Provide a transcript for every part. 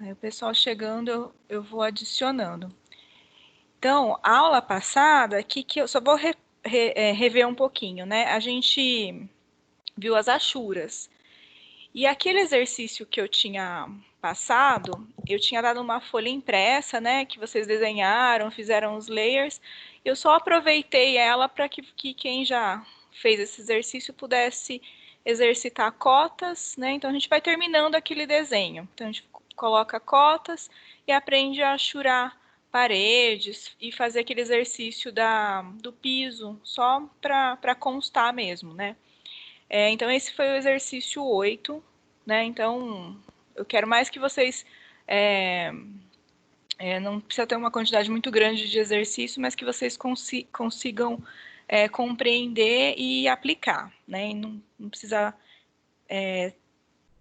Aí o pessoal chegando, eu vou adicionando. Então, a aula passada, aqui que eu só vou rever um pouquinho, né? A gente viu as achuras. E aquele exercício que eu tinha passado, eu tinha dado uma folha impressa, né? Que vocês desenharam, fizeram os layers. Eu só aproveitei ela para que quem já fez esse exercício pudesse exercitar cotas, né? Então a gente vai terminando aquele desenho. Então a gente coloca cotas e aprende a achurar paredes e fazer aquele exercício do piso, só para constar mesmo, né? Então esse foi o exercício 8, né? Então eu quero mais que vocês não precisa ter uma quantidade muito grande de exercício, mas que vocês consigam compreender e aplicar, né? E não precisa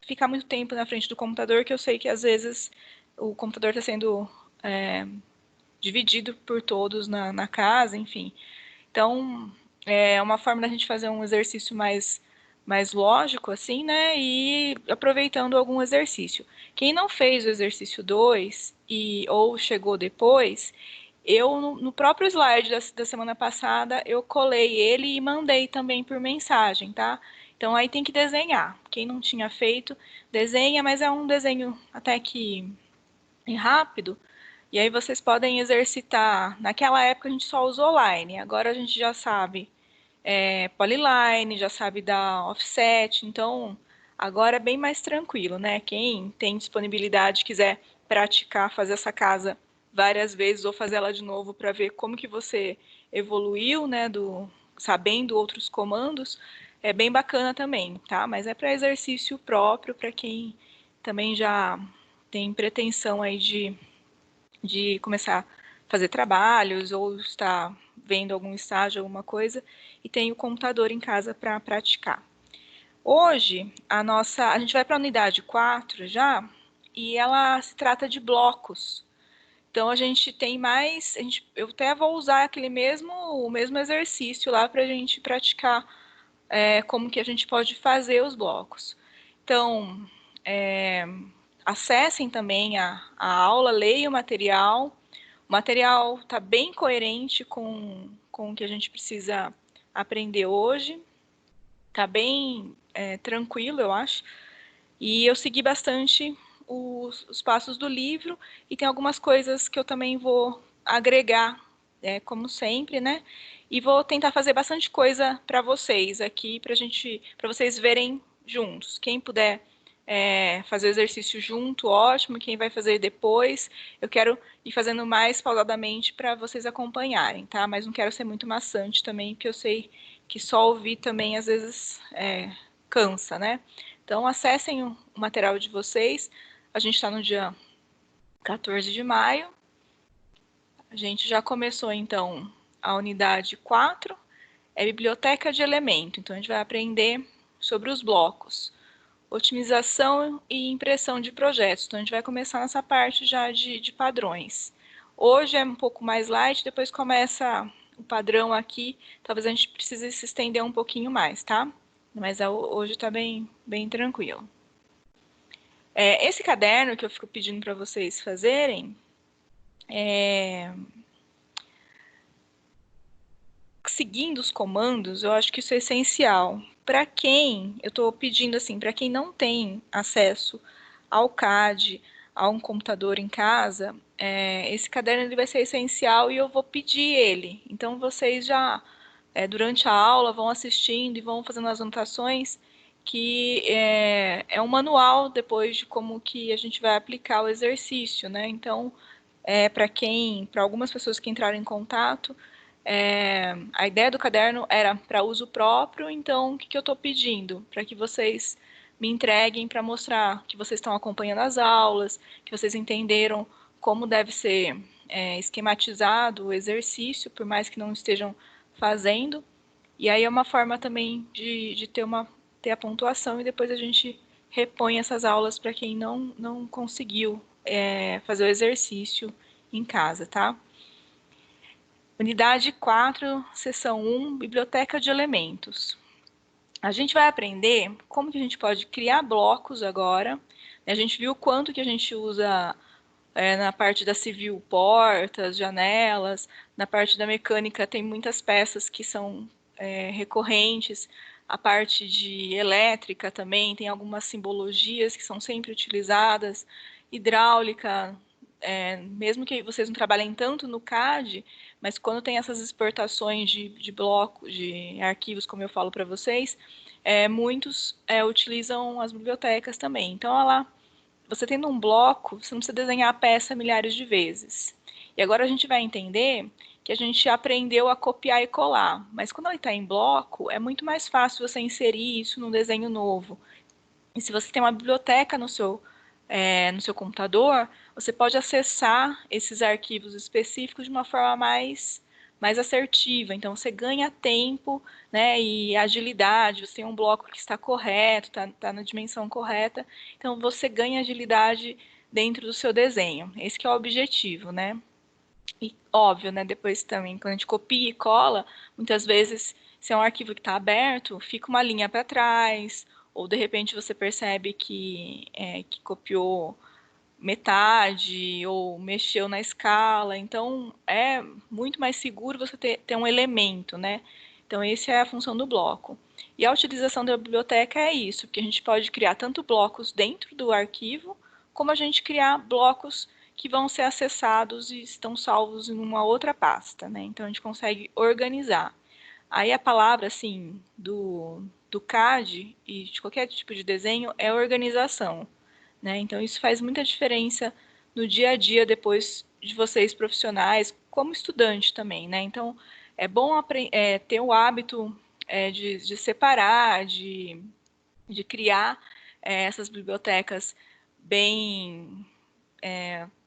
ficar muito tempo na frente do computador, que eu sei que às vezes o computador está sendo dividido por todos na casa, enfim. Então, é uma forma da gente fazer um exercício mais lógico, assim, né? E aproveitando algum exercício. Quem não fez o exercício 2 ou chegou depois, eu, no próprio slide da semana passada, eu colei ele e mandei também por mensagem, tá? Então, aí tem que desenhar. Quem não tinha feito, desenha, mas é um desenho até que rápido, e aí vocês podem exercitar. Naquela época a gente só usou line, agora a gente já sabe polyline, já sabe dar offset, então agora é bem mais tranquilo, né? Quem tem disponibilidade, quiser praticar, fazer essa casa várias vezes ou fazer ela de novo para ver como que você evoluiu, né? Sabendo outros comandos, é bem bacana também, tá? Mas é para exercício próprio, para quem também já tem pretensão aí de começar a fazer trabalhos ou está vendo algum estágio, alguma coisa, e tem o computador em casa para praticar. Hoje, a gente vai para a unidade 4 já, e ela se trata de blocos. Então, a gente tem mais, eu até vou usar o mesmo exercício lá para a gente praticar como que a gente pode fazer os blocos. Então, acessem também a aula, leiam o material. O material está bem coerente com o que a gente precisa aprender hoje. Está bem tranquilo, eu acho. E eu segui bastante os passos do livro e tem algumas coisas que eu também vou agregar, como sempre, né? E vou tentar fazer bastante coisa para vocês aqui, para vocês verem juntos. Quem puder fazer o exercício junto, ótimo. Quem vai fazer depois, eu quero ir fazendo mais pausadamente para vocês acompanharem, tá? Mas não quero ser muito maçante também, porque eu sei que só ouvir também às vezes cansa, né? Então, acessem o material de vocês. A gente está no dia 14 de maio. A gente já começou, então, a unidade 4, é biblioteca de elemento. Então, a gente vai aprender sobre os blocos, otimização e impressão de projetos. Então, a gente vai começar nessa parte já de padrões. Hoje é um pouco mais light, depois começa o padrão aqui. Talvez a gente precise se estender um pouquinho mais, tá? Mas hoje está bem tranquilo. Esse caderno que eu fico pedindo para vocês fazerem, seguindo os comandos, eu acho que isso é essencial. Para quem, eu estou pedindo assim, para quem não tem acesso ao CAD, a um computador em casa, esse caderno ele vai ser essencial e eu vou pedir ele. Então, vocês já, durante a aula, vão assistindo e vão fazendo as anotações, que é um manual depois de como que a gente vai aplicar o exercício, né? Então, para algumas pessoas que entraram em contato, a ideia do caderno era para uso próprio, então o que eu estou pedindo? Para que vocês me entreguem para mostrar que vocês estão acompanhando as aulas, que vocês entenderam como deve ser esquematizado o exercício, por mais que não estejam fazendo. E aí é uma forma também de ter a pontuação e depois a gente repõe essas aulas para quem não conseguiu fazer o exercício em casa, tá? Unidade 4, seção 1, biblioteca de elementos. A gente vai aprender como que a gente pode criar blocos agora A gente viu o quanto que a gente usa na parte da civil, portas, janelas, na parte da mecânica tem muitas peças que são recorrentes, a parte de elétrica também tem algumas simbologias que são sempre utilizadas, hidráulica, mesmo que vocês não trabalhem tanto no CAD, mas quando tem essas exportações de blocos, de arquivos, como eu falo para vocês, muitos utilizam as bibliotecas também. Então, ela você tendo um bloco, você não precisa desenhar a peça milhares de vezes. E agora a gente vai entender que a gente aprendeu a copiar e colar, mas quando ele está em bloco, é muito mais fácil você inserir isso num desenho novo. E se você tem uma biblioteca no seu computador, você pode acessar esses arquivos específicos de uma forma mais assertiva. Então, você ganha tempo, né, e agilidade. Você tem um bloco que está correto, está na dimensão correta. Então, você ganha agilidade dentro do seu desenho. Esse que é o objetivo, né? E óbvio, né? Depois também, quando a gente copia e cola, muitas vezes, se é um arquivo que está aberto, fica uma linha para trás, ou de repente você percebe que copiou metade ou mexeu na escala. Então, é muito mais seguro você ter um elemento, né? Então, essa é a função do bloco. E a utilização da biblioteca é isso, porque a gente pode criar tanto blocos dentro do arquivo, como a gente criar blocos que vão ser acessados e estão salvos em uma outra pasta, né? Então, a gente consegue organizar. Aí a palavra, assim, do CAD e de qualquer tipo de desenho é organização, né? Então, isso faz muita diferença no dia a dia depois de vocês profissionais, como estudante também, né? Então, é bom ter o hábito de separar, de criar essas bibliotecas bem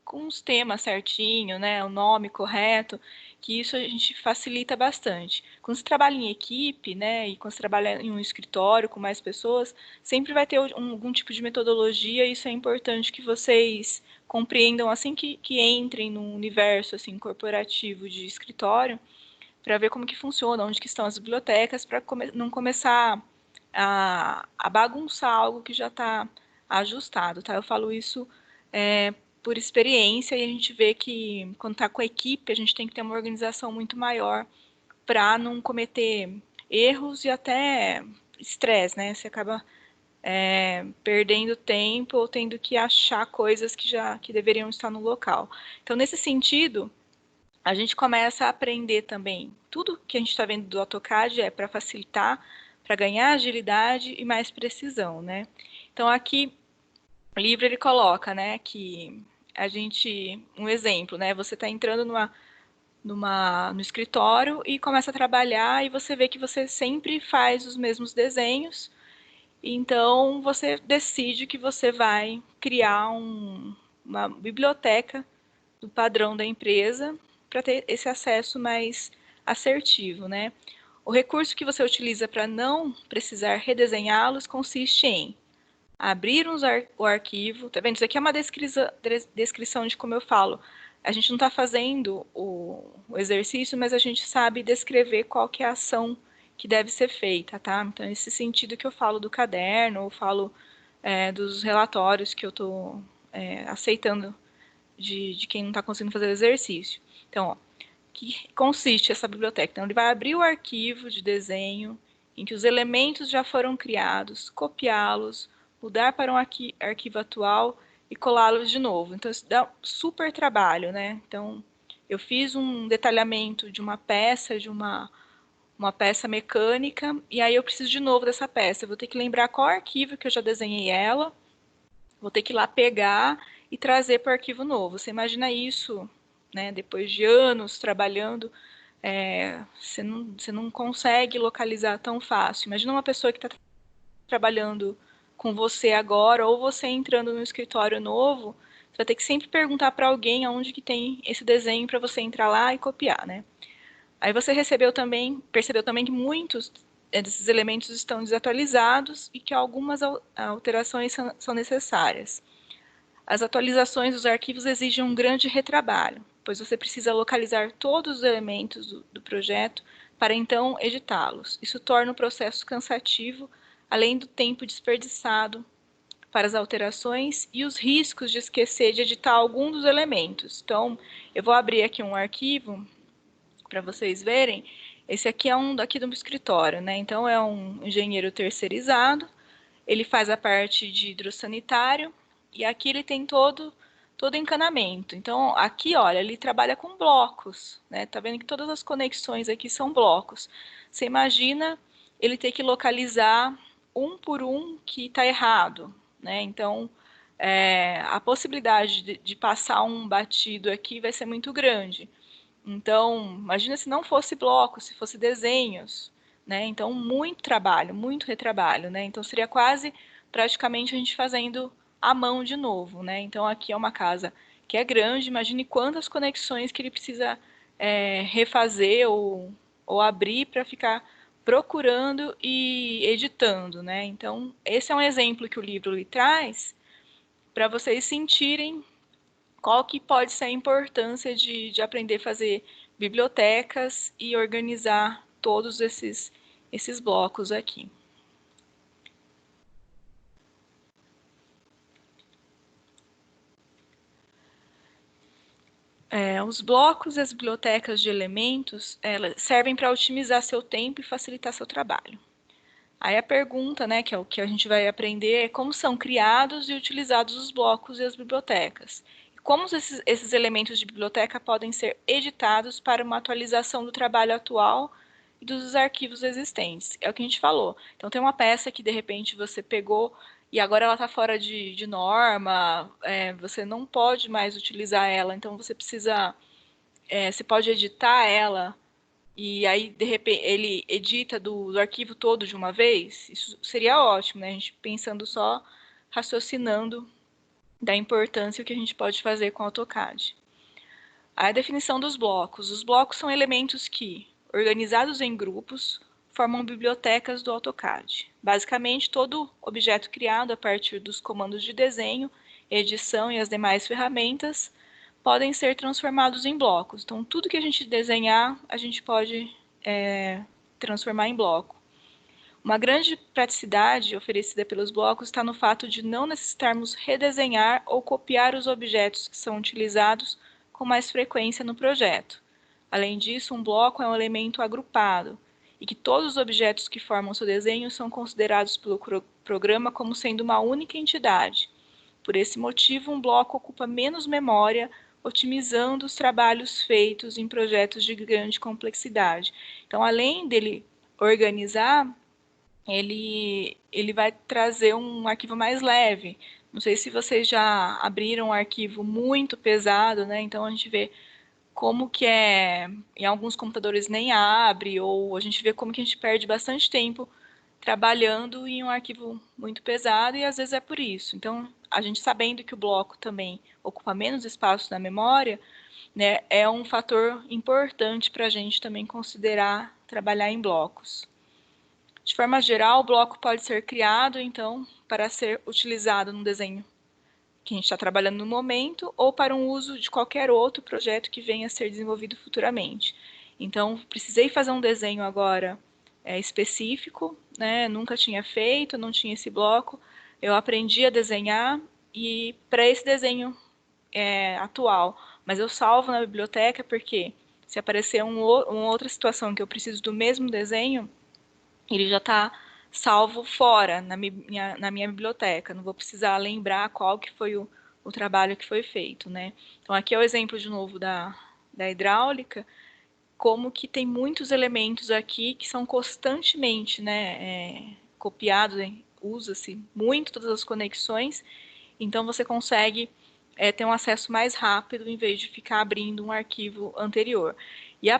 com os temas certinho, né, o nome correto, que isso a gente facilita bastante. Quando você trabalha em equipe, né, e quando você trabalha em um escritório com mais pessoas, sempre vai ter algum tipo de metodologia, e isso é importante que vocês compreendam assim que entrem no universo assim corporativo de escritório, para ver como que funciona, onde que estão as bibliotecas, para não começar a bagunçar algo que já está ajustado, tá? Eu falo isso por experiência e a gente vê que quando está com a equipe, a gente tem que ter uma organização muito maior para não cometer erros e até estresse, né? Você acaba perdendo tempo ou tendo que achar coisas que deveriam estar no local. Então, nesse sentido, a gente começa a aprender também. Tudo que a gente está vendo do AutoCAD é para facilitar, para ganhar agilidade e mais precisão, né? Então, aqui, o livro ele coloca, né, que um exemplo, né, você está entrando no escritório e começa a trabalhar e você vê que você sempre faz os mesmos desenhos, então você decide que você vai criar uma biblioteca do padrão da empresa para ter esse acesso mais assertivo, né? O recurso que você utiliza para não precisar redesenhá-los consiste em abrir o arquivo, tá vendo? Isso aqui é uma descrição de como eu falo. A gente não está fazendo o exercício, mas a gente sabe descrever qual que é a ação que deve ser feita, tá? Então, nesse sentido que eu falo do caderno, eu falo dos relatórios que eu estou aceitando de quem não está conseguindo fazer o exercício. Então, ó, que consiste essa biblioteca? Então, ele vai abrir o arquivo de desenho em que os elementos já foram criados, copiá-los, mudar para um arquivo atual e colá-los de novo. Então, isso dá super trabalho, né? Então, eu fiz um detalhamento de uma peça, uma peça mecânica, e aí eu preciso de novo dessa peça. Eu vou ter que lembrar qual arquivo que eu já desenhei ela, vou ter que ir lá pegar e trazer para o arquivo novo. Você imagina isso, né? Depois de anos trabalhando, você não consegue localizar tão fácil. Imagina uma pessoa que está trabalhando com você agora, ou você entrando no escritório novo, você vai ter que sempre perguntar para alguém aonde que tem esse desenho para você entrar lá e copiar, né? Aí você percebeu também que muitos desses elementos estão desatualizados e que algumas alterações são necessárias. As atualizações dos arquivos exigem um grande retrabalho, pois você precisa localizar todos os elementos do projeto para então editá-los. Isso torna o processo cansativo, além do tempo desperdiçado para as alterações e os riscos de esquecer de editar algum dos elementos. Então, eu vou abrir aqui um arquivo para vocês verem. Esse aqui é um daqui do meu escritório, né? Então, é um engenheiro terceirizado, ele faz a parte de hidrossanitário, e aqui ele tem todo encanamento. Então, aqui, olha, ele trabalha com blocos, né? Tá vendo que todas as conexões aqui são blocos. Você imagina ele ter que localizar um por um que está errado, né? Então, a possibilidade de passar um batido aqui vai ser muito grande. Então, imagina se não fosse bloco, se fosse desenhos, né? Então, muito trabalho, muito retrabalho, né? Então, seria quase praticamente a gente fazendo à mão de novo, né? Então, aqui é uma casa que é grande, imagine quantas conexões que ele precisa refazer ou abrir para ficar procurando e editando, né? Então, esse é um exemplo que o livro lhe traz para vocês sentirem qual que pode ser a importância de aprender a fazer bibliotecas e organizar todos esses blocos aqui. Os blocos e as bibliotecas de elementos, elas servem para otimizar seu tempo e facilitar seu trabalho. Aí a pergunta, né, que é o que a gente vai aprender, é como são criados e utilizados os blocos e as bibliotecas. E como esses elementos de biblioteca podem ser editados para uma atualização do trabalho atual e dos arquivos existentes. É o que a gente falou. Então, tem uma peça que, de repente, você pegou e agora ela está fora de norma, você não pode mais utilizar ela, então você precisa, você pode editar ela e aí, de repente, ele edita do arquivo todo de uma vez, isso seria ótimo, né? A gente pensando só, raciocinando da importância que a gente pode fazer com o AutoCAD. A definição dos blocos. Os blocos são elementos que, organizados em grupos, formam bibliotecas do AutoCAD. Basicamente, todo objeto criado a partir dos comandos de desenho, edição e as demais ferramentas podem ser transformados em blocos. Então, tudo que a gente desenhar, a gente pode transformar em bloco. Uma grande praticidade oferecida pelos blocos está no fato de não necessitarmos redesenhar ou copiar os objetos que são utilizados com mais frequência no projeto. Além disso, um bloco é um elemento agrupado e que todos os objetos que formam seu desenho são considerados pelo programa como sendo uma única entidade. Por esse motivo, um bloco ocupa menos memória, otimizando os trabalhos feitos em projetos de grande complexidade. Então, além dele organizar, ele vai trazer um arquivo mais leve. Não sei se vocês já abriram um arquivo muito pesado, né? Então a gente vê como que em alguns computadores nem abre, ou a gente vê como que a gente perde bastante tempo trabalhando em um arquivo muito pesado, e às vezes é por isso. Então, a gente sabendo que o bloco também ocupa menos espaço na memória, né, é um fator importante para a gente também considerar trabalhar em blocos. De forma geral, o bloco pode ser criado, então, para ser utilizado no desenho que a gente está trabalhando no momento, ou para um uso de qualquer outro projeto que venha a ser desenvolvido futuramente. Então, precisei fazer um desenho agora específico, né? Nunca tinha feito, não tinha esse bloco. Eu aprendi a desenhar e para esse desenho atual, mas eu salvo na biblioteca porque se aparecer uma outra situação que eu preciso do mesmo desenho, ele já está salvo fora na minha biblioteca. Não vou precisar lembrar qual que foi o trabalho que foi feito, né? Então aqui é o exemplo de novo da hidráulica, como que tem muitos elementos aqui que são constantemente, né, copiados, usa-se muito todas as conexões, então você consegue ter um acesso mais rápido em vez de ficar abrindo um arquivo anterior. E a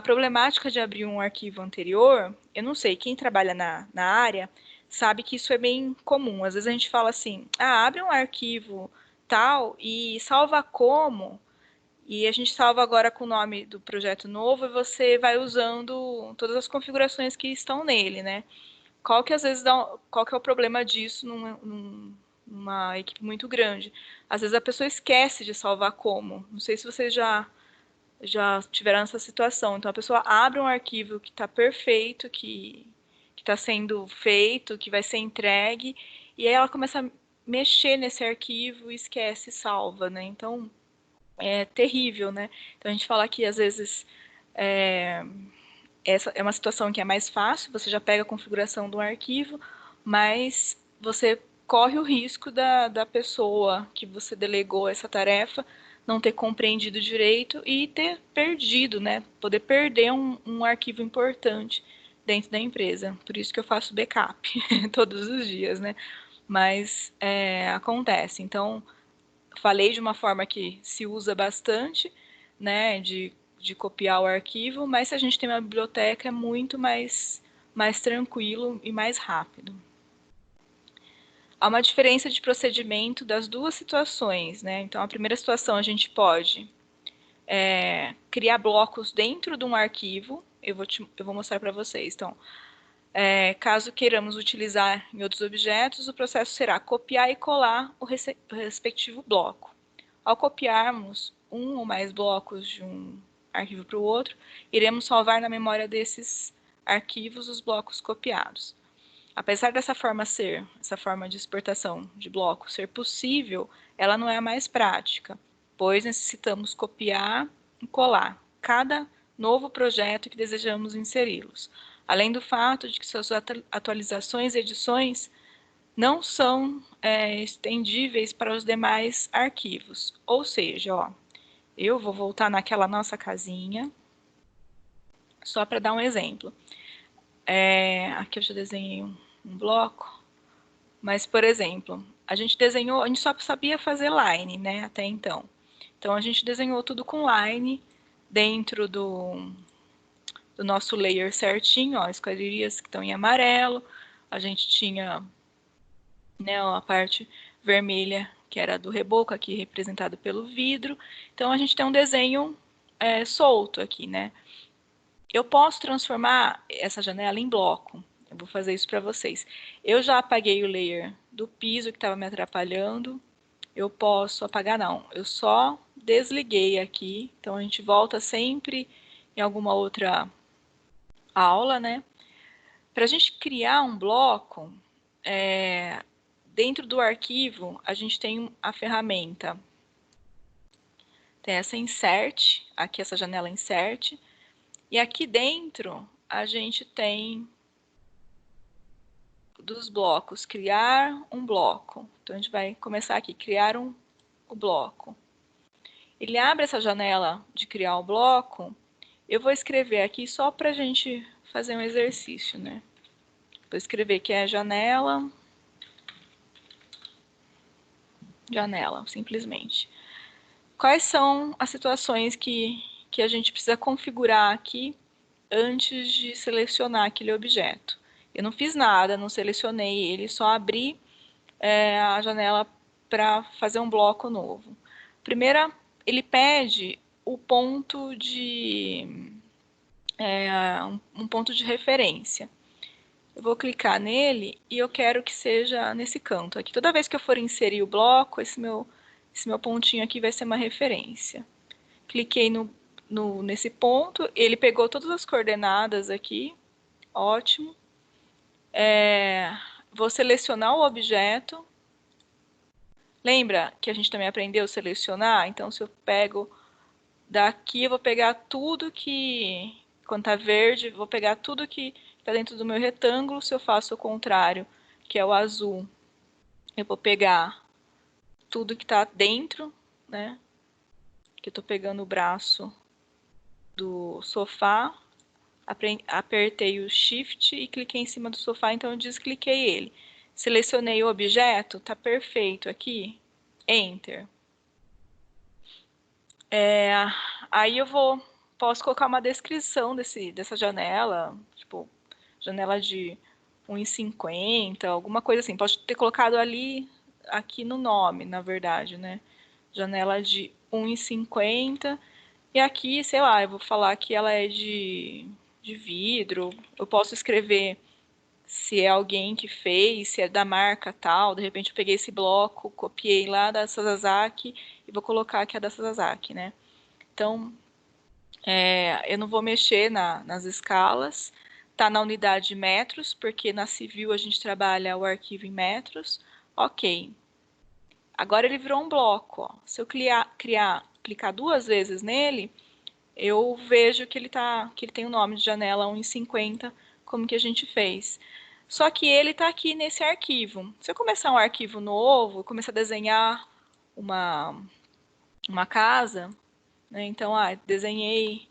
problemática de abrir um arquivo anterior, eu não sei, quem trabalha na área sabe que isso é bem comum. Às vezes a gente fala assim, abre um arquivo tal e salva como, e a gente salva agora com o nome do projeto novo e você vai usando todas as configurações que estão nele, né? Qual que às vezes qual que é o problema disso numa equipe muito grande? Às vezes a pessoa esquece de salvar como. Não sei se vocês já tiveram essa situação. Então a pessoa abre um arquivo que está perfeito, que está sendo feito, que vai ser entregue, e aí ela começa a mexer nesse arquivo e esquece, salva, né? Então, é terrível, né? Então, a gente fala que, às vezes, essa é uma situação que é mais fácil, você já pega a configuração do arquivo, mas você corre o risco da pessoa que você delegou essa tarefa não ter compreendido direito e ter perdido, né? Poder perder um arquivo importante dentro da empresa. Por isso que eu faço backup todos os dias, né? Mas acontece. Então, falei de uma forma que se usa bastante, né, de copiar o arquivo, mas se a gente tem uma biblioteca é muito mais tranquilo e mais rápido. Há uma diferença de procedimento das duas situações, né? Então, a primeira situação a gente pode criar blocos dentro de um arquivo. Eu vou mostrar para vocês. Então, caso queiramos utilizar em outros objetos, o processo será copiar e colar o respectivo bloco. Ao copiarmos um ou mais blocos de um arquivo para o outro, iremos salvar na memória desses arquivos os blocos copiados. Apesar dessa forma de exportação de blocos ser possível, ela não é a mais prática, pois necessitamos copiar e colar cada novo projeto que desejamos inseri-los, além do fato de que suas atualizações e edições não são estendíveis para os demais arquivos. Ou seja, ó, eu vou voltar naquela nossa casinha, só para dar um exemplo. Aqui eu já desenhei um bloco, mas, por exemplo, a gente só sabia fazer line, né, até então. Então, a gente desenhou tudo com line dentro do nosso layer certinho, ó, esquadrias que estão em amarelo, a gente tinha, né, a parte vermelha, que era do reboco, aqui representado pelo vidro. Então, a gente tem um desenho solto aqui, né. Eu posso transformar essa janela em bloco. Eu vou fazer isso para vocês. Eu já apaguei o layer do piso que estava me atrapalhando. Eu posso apagar, não. Eu só desliguei aqui. Então, a gente volta sempre em alguma outra aula, né? Para a gente criar um bloco, dentro do arquivo, a gente tem a ferramenta. Tem essa insert, aqui essa janela insert. E aqui dentro, a gente tem dos blocos, criar um bloco. Então, a gente vai começar aqui, criar o bloco. Ele abre essa janela de criar o bloco. Eu vou escrever aqui só para a gente fazer um exercício, né? Vou escrever que é janela, simplesmente. Quais são as situações que a gente precisa configurar aqui antes de selecionar aquele objeto? Eu não fiz nada, não selecionei ele, só abri a janela para fazer um bloco novo. Primeiro, ele pede o ponto de um ponto de referência. Eu vou clicar nele e eu quero que seja nesse canto aqui. Toda vez que eu for inserir o bloco, esse meu pontinho aqui vai ser uma referência. Cliquei nesse ponto, ele pegou todas as coordenadas aqui, ótimo. Vou selecionar o objeto. Lembra que a gente também aprendeu a selecionar? Então, se eu pego daqui, eu vou pegar tudo que, quando está verde, vou pegar tudo que está dentro do meu retângulo. Se eu faço o contrário, que é o azul, eu vou pegar tudo que está dentro, né? Que eu estou pegando o braço do sofá, apertei o Shift e cliquei em cima do sofá, então eu descliquei ele. Selecionei o objeto, tá perfeito aqui, Enter. Aí eu posso colocar uma descrição dessa janela, tipo, janela de 1,50, alguma coisa assim. Pode ter colocado aqui no nome, na verdade, né? Janela de 1,50. E aqui, sei lá, eu vou falar que ela é de vidro. Eu posso escrever se é alguém que fez, se é da marca tal. De repente eu peguei esse bloco, copiei lá da Sasazaki e vou colocar aqui a da Sasazaki, né? Então, eu não vou mexer nas escalas. Tá na unidade de metros, porque na civil a gente trabalha o arquivo em metros. Ok. Agora ele virou um bloco. Ó. Se eu clicar 2 vezes nele, eu vejo que ele tem o nome de janela 1,50, como que a gente fez. Só que ele está aqui nesse arquivo. Se eu começar um arquivo novo, começar a desenhar uma casa, né? Então, desenhei,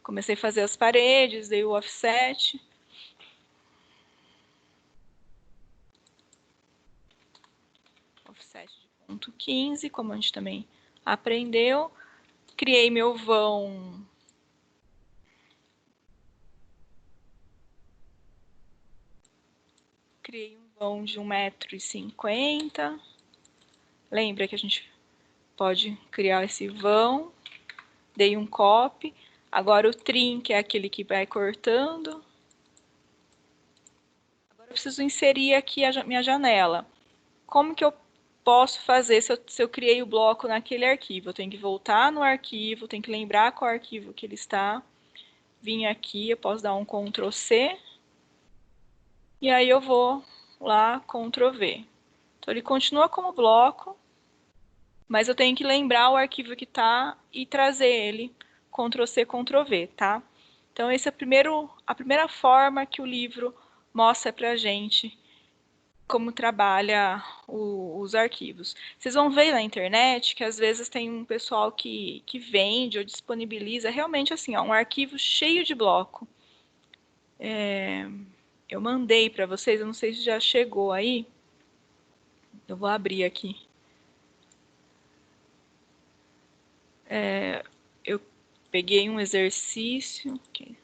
comecei a fazer as paredes, dei o offset. Offset de ponto 15, como a gente também aprendeu. Criei meu vão. Criei um vão de 1,50 m. Lembra que a gente pode criar esse vão. Dei um copy. Agora o trim, que é aquele que vai cortando. Agora eu preciso inserir aqui a minha janela. Como que eu posso fazer se eu criei o bloco naquele arquivo? Eu tenho que voltar no arquivo, tenho que lembrar qual arquivo que ele está. Vim aqui, eu posso dar um Ctrl C. E aí eu vou lá, Ctrl V. Então ele continua como bloco, mas eu tenho que lembrar o arquivo que está e trazer ele, Ctrl C, Ctrl V, tá? Então essa é a primeira forma que o livro mostra pra gente como trabalha os arquivos. Vocês vão ver na internet que às vezes tem um pessoal que vende ou disponibiliza realmente assim, ó, um arquivo cheio de bloco. Eu mandei para vocês, eu não sei se já chegou aí. Eu vou abrir aqui. Eu peguei um exercício. Aqui.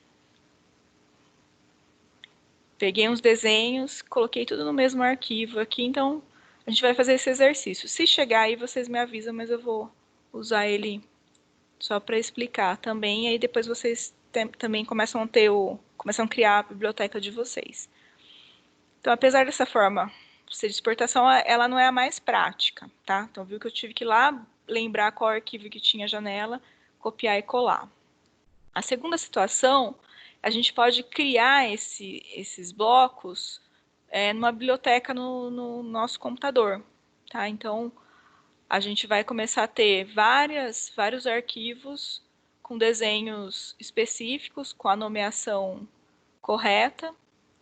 Peguei uns desenhos, coloquei tudo no mesmo arquivo aqui, então a gente vai fazer esse exercício. Se chegar aí, vocês me avisam, mas eu vou usar ele só para explicar também, e aí depois vocês também começam a criar a biblioteca de vocês. Então, apesar dessa forma de exportação, ela não é a mais prática, tá? Então, viu que eu tive que ir lá lembrar qual arquivo que tinha janela, copiar e colar. A segunda situação, a gente pode criar esses blocos numa biblioteca no nosso computador, tá? Então, a gente vai começar a ter vários arquivos com desenhos específicos, com a nomeação correta.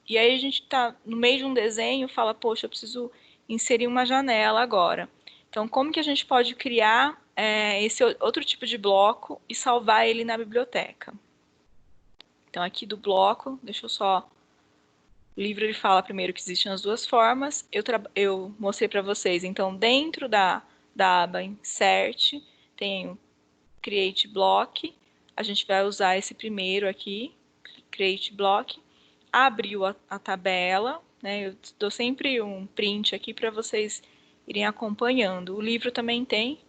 E aí a gente está no meio de um desenho, fala, poxa, eu preciso inserir uma janela agora. Então, como que a gente pode criar esse outro tipo de bloco e salvar ele na biblioteca? Então, aqui do bloco, deixa eu só... O livro ele fala primeiro que existem as duas formas. Eu mostrei para vocês. Então, dentro da aba Insert, tem o Create Block. A gente vai usar esse primeiro aqui, Create Block. Abriu a tabela, né? Eu dou sempre um print aqui para vocês irem acompanhando. O livro também tem,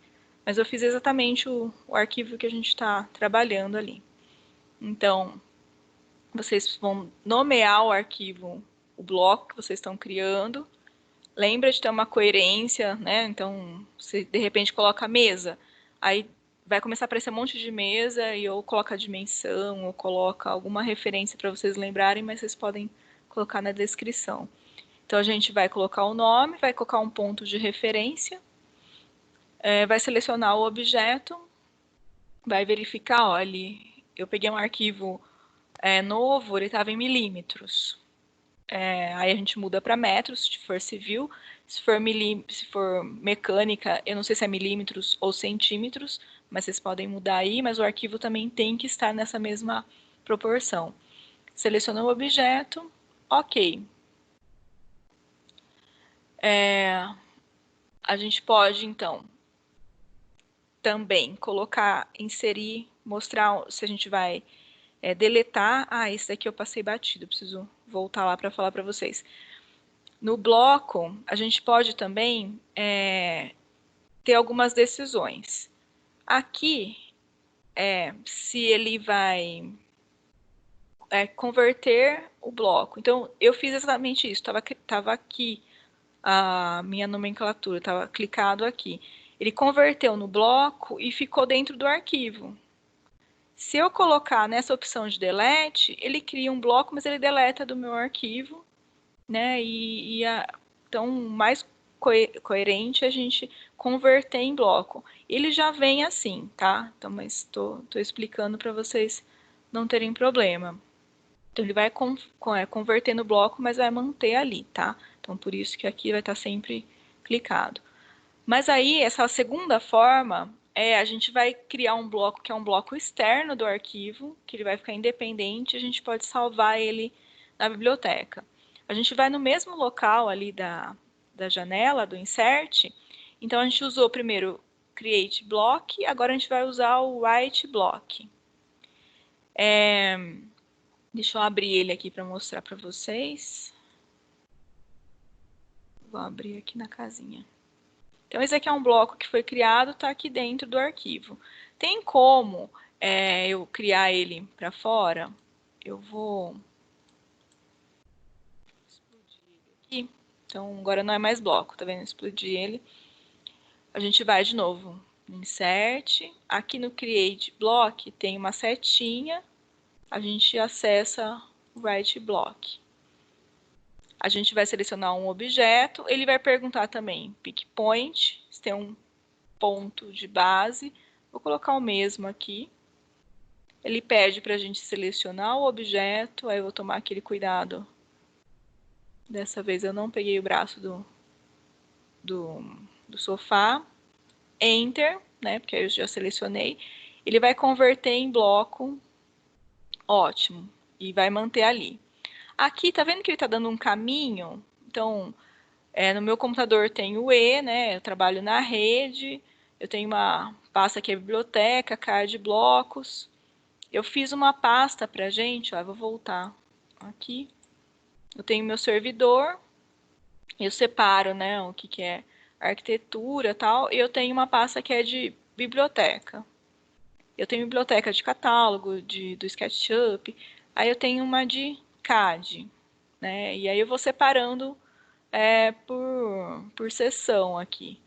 mas eu fiz exatamente o arquivo que a gente está trabalhando ali. Então, vocês vão nomear o arquivo, o bloco que vocês estão criando. Lembra de ter uma coerência, né? Então, você de repente coloca a mesa, aí vai começar a aparecer um monte de mesa e ou coloca a dimensão ou coloca alguma referência para vocês lembrarem, mas vocês podem colocar na descrição. Então, a gente vai colocar o nome, vai colocar um ponto de referência, vai selecionar o objeto, vai verificar, olha, eu peguei um arquivo novo, ele estava em milímetros. Aí a gente muda para metros, se for civil. Se for mecânica, eu não sei se é milímetros ou centímetros, mas vocês podem mudar aí, mas o arquivo também tem que estar nessa mesma proporção. Selecionou o objeto, ok. A gente pode, então, também colocar, inserir, mostrar se a gente vai deletar. Esse daqui eu passei batido, preciso voltar lá para falar para vocês. No bloco, a gente pode também ter algumas decisões. Aqui, se ele vai converter o bloco. Então, eu fiz exatamente isso. Estava aqui a minha nomenclatura, estava clicado aqui. Ele converteu no bloco e ficou dentro do arquivo. Se eu colocar nessa opção de delete, ele cria um bloco, mas ele deleta do meu arquivo, né? Então, mais coerente a gente converter em bloco. Ele já vem assim, tá? Então, mas tô explicando para vocês não terem problema. Então, ele vai converter no bloco, mas vai manter ali, tá? Então, por isso que aqui vai estar sempre clicado. Mas aí, essa segunda forma, a gente vai criar um bloco que é um bloco externo do arquivo, que ele vai ficar independente, a gente pode salvar ele na biblioteca. A gente vai no mesmo local ali da janela, do insert, então a gente usou primeiro create block, agora a gente vai usar o write block. Deixa eu abrir ele aqui para mostrar para vocês. Vou abrir aqui na casinha. Então, esse aqui é um bloco que foi criado, está aqui dentro do arquivo. Tem como eu criar ele para fora? Eu vou explodir ele aqui. Então, agora não é mais bloco, tá vendo? Explodir ele. A gente vai de novo no Insert. Aqui no Create Block tem uma setinha. A gente acessa o Write Block. A gente vai selecionar um objeto. Ele vai perguntar também pick point, se tem um ponto de base. Vou colocar o mesmo aqui. Ele pede para a gente selecionar o objeto. Aí eu vou tomar aquele cuidado. Dessa vez eu não peguei o braço do sofá. Enter, né? Porque aí eu já selecionei. Ele vai converter em bloco. Ótimo. E vai manter ali. Aqui, tá vendo que ele tá dando um caminho? Então, no meu computador tem o E, né? Eu trabalho na rede. Eu tenho uma pasta que é biblioteca, card blocos. Eu fiz uma pasta pra gente, ó, eu vou voltar aqui. Eu tenho meu servidor. Eu separo, né, o que é arquitetura e tal. E eu tenho uma pasta que é de biblioteca. Eu tenho biblioteca de catálogo, do SketchUp. Aí eu tenho uma de CAD, né? E aí eu vou separando por seção aqui.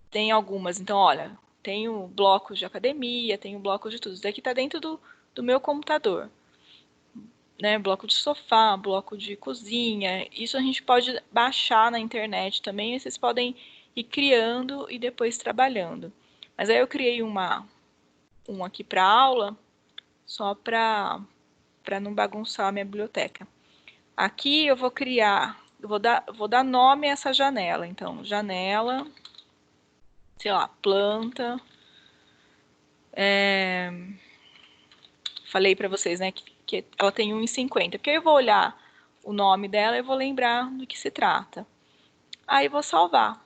Tem algumas, então, olha, tenho blocos de academia, tenho blocos de tudo. Isso daqui está dentro do meu computador. Né? Bloco de sofá, bloco de cozinha. Isso a gente pode baixar na internet também. E vocês podem ir criando e depois trabalhando. Mas aí eu criei um aqui para aula, só para não bagunçar a minha biblioteca. Aqui eu vou criar, eu vou dar nome a essa janela. Então, janela, sei lá, planta. Falei para vocês, né, que ela tem 1,50. Porque aí eu vou olhar o nome dela e vou lembrar do que se trata. Aí eu vou salvar.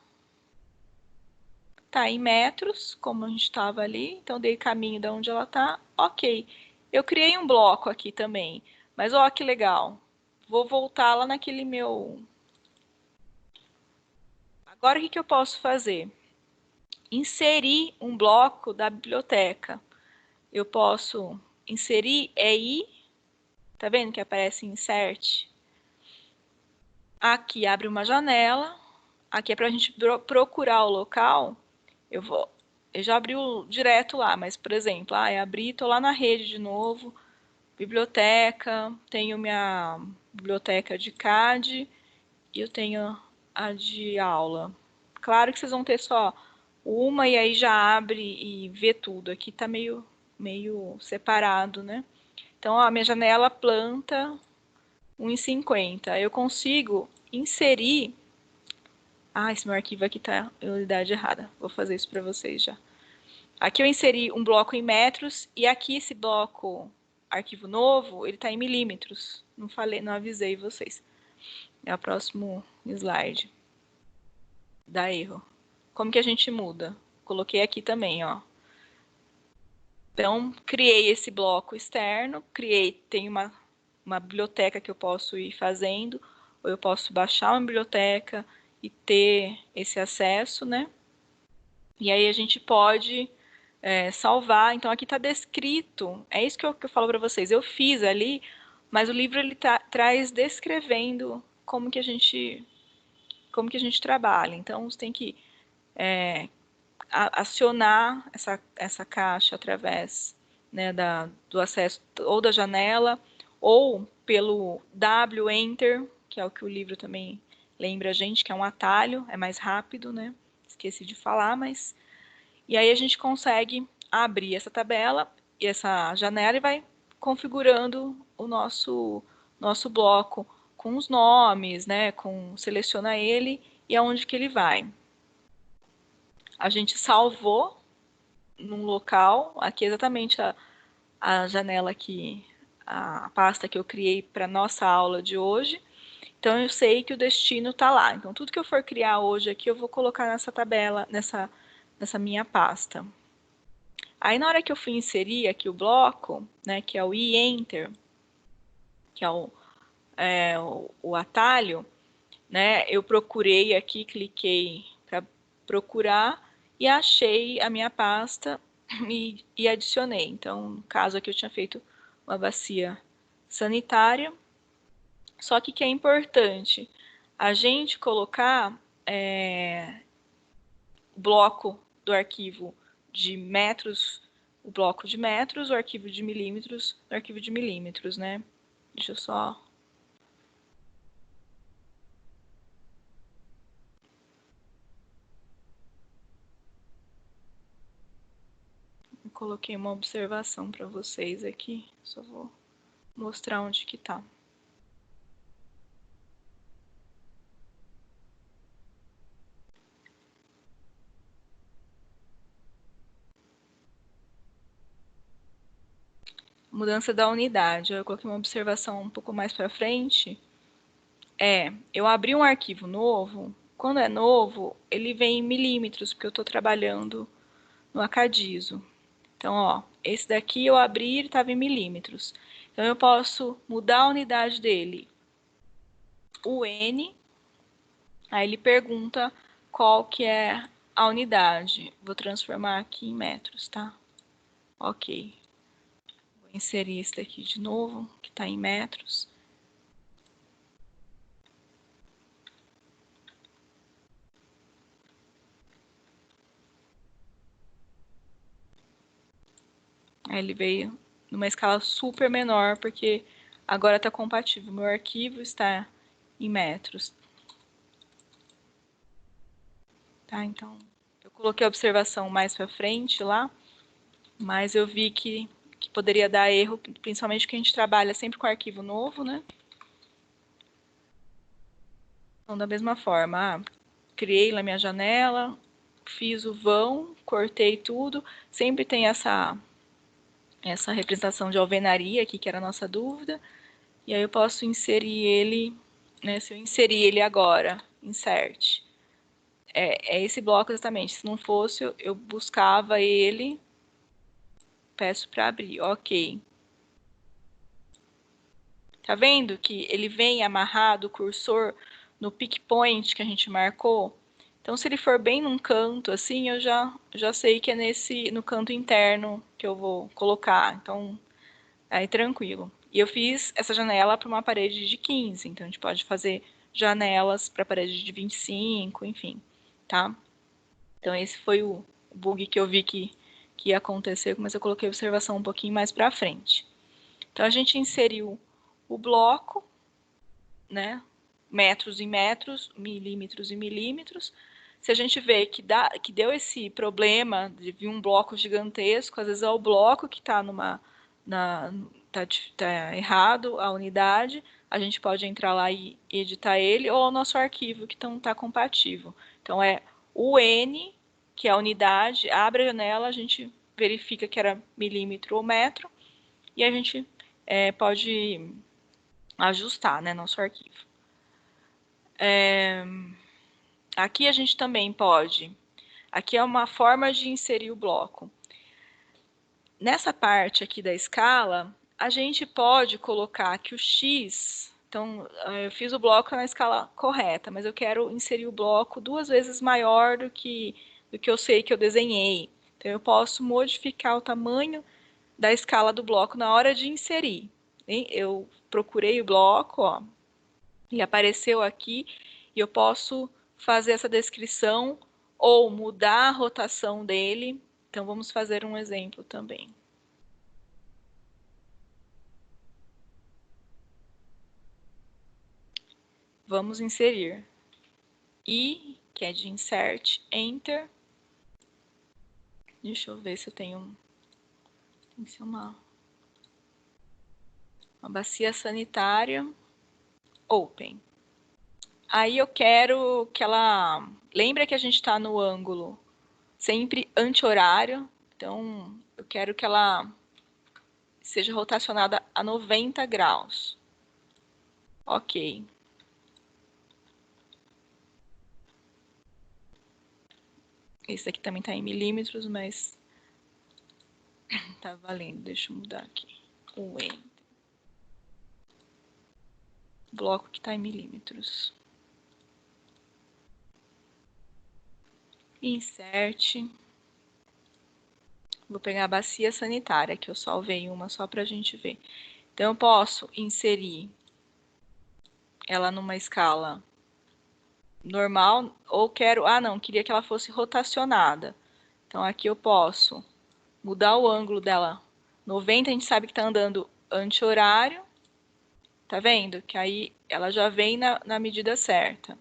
Tá em metros, como a gente estava ali. Então, dei caminho de onde ela tá. Ok. Eu criei um bloco aqui também. Mas, ó, que legal. Vou voltar lá naquele meu... Agora, o que eu posso fazer? Inserir um bloco da biblioteca. Eu posso inserir EI. Tá vendo que aparece insert? Aqui abre uma janela. Aqui é para a gente procurar o local. Eu já abri direto lá, mas, por exemplo, eu abri, estou lá na rede de novo. Biblioteca, tenho minha biblioteca de CAD e eu tenho a de aula. Claro que vocês vão ter só uma e aí já abre e vê tudo. Aqui tá meio separado, né? Então, ó, a minha janela planta 1,50. Eu consigo inserir... Ah, esse meu arquivo aqui tá em unidade errada. Vou fazer isso para vocês já. Aqui eu inseri um bloco em metros e aqui esse bloco arquivo novo, ele está em milímetros. Não falei, não avisei vocês. É o próximo slide. Dá erro. Como que a gente muda? Coloquei aqui também, ó. Então, criei esse bloco externo, tem uma biblioteca que eu posso ir fazendo, ou eu posso baixar uma biblioteca e ter esse acesso, né? E aí a gente pode salvar. Então, aqui está descrito, é isso que eu falo para vocês. Eu fiz ali, mas o livro ele traz descrevendo como que a gente trabalha. Então, você tem que acionar essa caixa através, né, do acesso ou da janela ou pelo W Enter, que é o que o livro também lembra a gente que é um atalho, é mais rápido, né? Esqueci de falar, mas... E aí a gente consegue abrir essa tabela e essa janela e vai configurando o nosso bloco com os nomes, né? Seleciona ele e aonde que ele vai. A gente salvou num local, aqui é exatamente a janela aqui, a pasta que eu criei para nossa aula de hoje. Então eu sei que o destino está lá. Então tudo que eu for criar hoje aqui eu vou colocar nessa tabela, nessa minha pasta. Aí na hora que eu fui inserir aqui o bloco, né, que é o e-enter, que é o atalho, né, eu procurei aqui, cliquei para procurar e achei a minha pasta e adicionei. Então, no caso aqui eu tinha feito uma bacia sanitária, só que é importante a gente colocar o bloco do arquivo de metros, o bloco de metros, o arquivo de milímetros, o arquivo de milímetros, né? Deixa eu só... Eu coloquei uma observação para vocês aqui, só vou mostrar onde que tá. Mudança da unidade. Eu coloquei uma observação um pouco mais para frente. Eu abri um arquivo novo. Quando é novo, ele vem em milímetros, porque eu estou trabalhando no Acadiso. Então, ó, esse daqui eu abri, ele estava em milímetros. Então, eu posso mudar a unidade dele. O N, aí ele pergunta qual que é a unidade. Vou transformar aqui em metros, tá? Ok. Vou inserir esse daqui de novo, que está em metros. Aí ele veio numa escala super menor, porque agora está compatível. Meu arquivo está em metros. Tá, então, eu coloquei a observação mais para frente lá, mas eu vi que poderia dar erro, principalmente porque a gente trabalha sempre com arquivo novo, né? Então, da mesma forma, criei lá minha janela, fiz o vão, cortei tudo, sempre tem essa representação de alvenaria aqui, que era a nossa dúvida, e aí eu posso inserir ele, né? Se eu inserir ele agora, insert, é esse bloco exatamente. Se não fosse, eu buscava ele, peço para abrir, ok. Tá vendo que ele vem amarrado o cursor no pick point que a gente marcou? Então, se ele for bem num canto, assim, eu já sei que é no canto interno que eu vou colocar. Então, aí tranquilo. E eu fiz essa janela para uma parede de 15, então a gente pode fazer janelas para parede de 25, enfim, tá? Então, esse foi o bug que eu vi que ia acontecer, mas eu coloquei a observação um pouquinho mais para frente. Então, a gente inseriu o bloco, né? Metros em metros, milímetros em milímetros. Se a gente vê que deu esse problema de vir um bloco gigantesco, às vezes é o bloco que está tá errado a unidade, a gente pode entrar lá e editar ele, ou o nosso arquivo que não está compatível. Então é o N, que é a unidade, abre a janela, a gente verifica que era milímetro ou metro, e a gente pode ajustar, né, nosso arquivo. Aqui a gente também pode. Aqui é uma forma de inserir o bloco. Nessa parte aqui da escala, a gente pode colocar que o X. Então, eu fiz o bloco na escala correta, mas eu quero inserir o bloco 2 vezes maior do que eu sei que eu desenhei. Então, eu posso modificar o tamanho da escala do bloco na hora de inserir. Eu procurei o bloco, ó, ele apareceu aqui e eu posso fazer essa descrição ou mudar a rotação dele. Então, vamos fazer um exemplo também. Vamos inserir. I, que é de insert, enter. Deixa eu ver se eu tenho... Tem que ser uma bacia sanitária, open. Aí eu quero que ela... Lembra que a gente está no ângulo sempre anti-horário, então eu quero que ela seja rotacionada a 90 graus. Ok. Esse aqui também está em milímetros, mas tá valendo. Deixa eu mudar aqui. O enter. Bloco que está em milímetros. Insert. Vou pegar a bacia sanitária, que eu salvei uma só para a gente ver. Então, eu posso inserir ela numa escala normal, ou quero... Ah, não, queria que ela fosse rotacionada. Então, aqui eu posso mudar o ângulo dela. 90, a gente sabe que está andando anti-horário. Tá vendo? Que aí ela já vem na medida certa.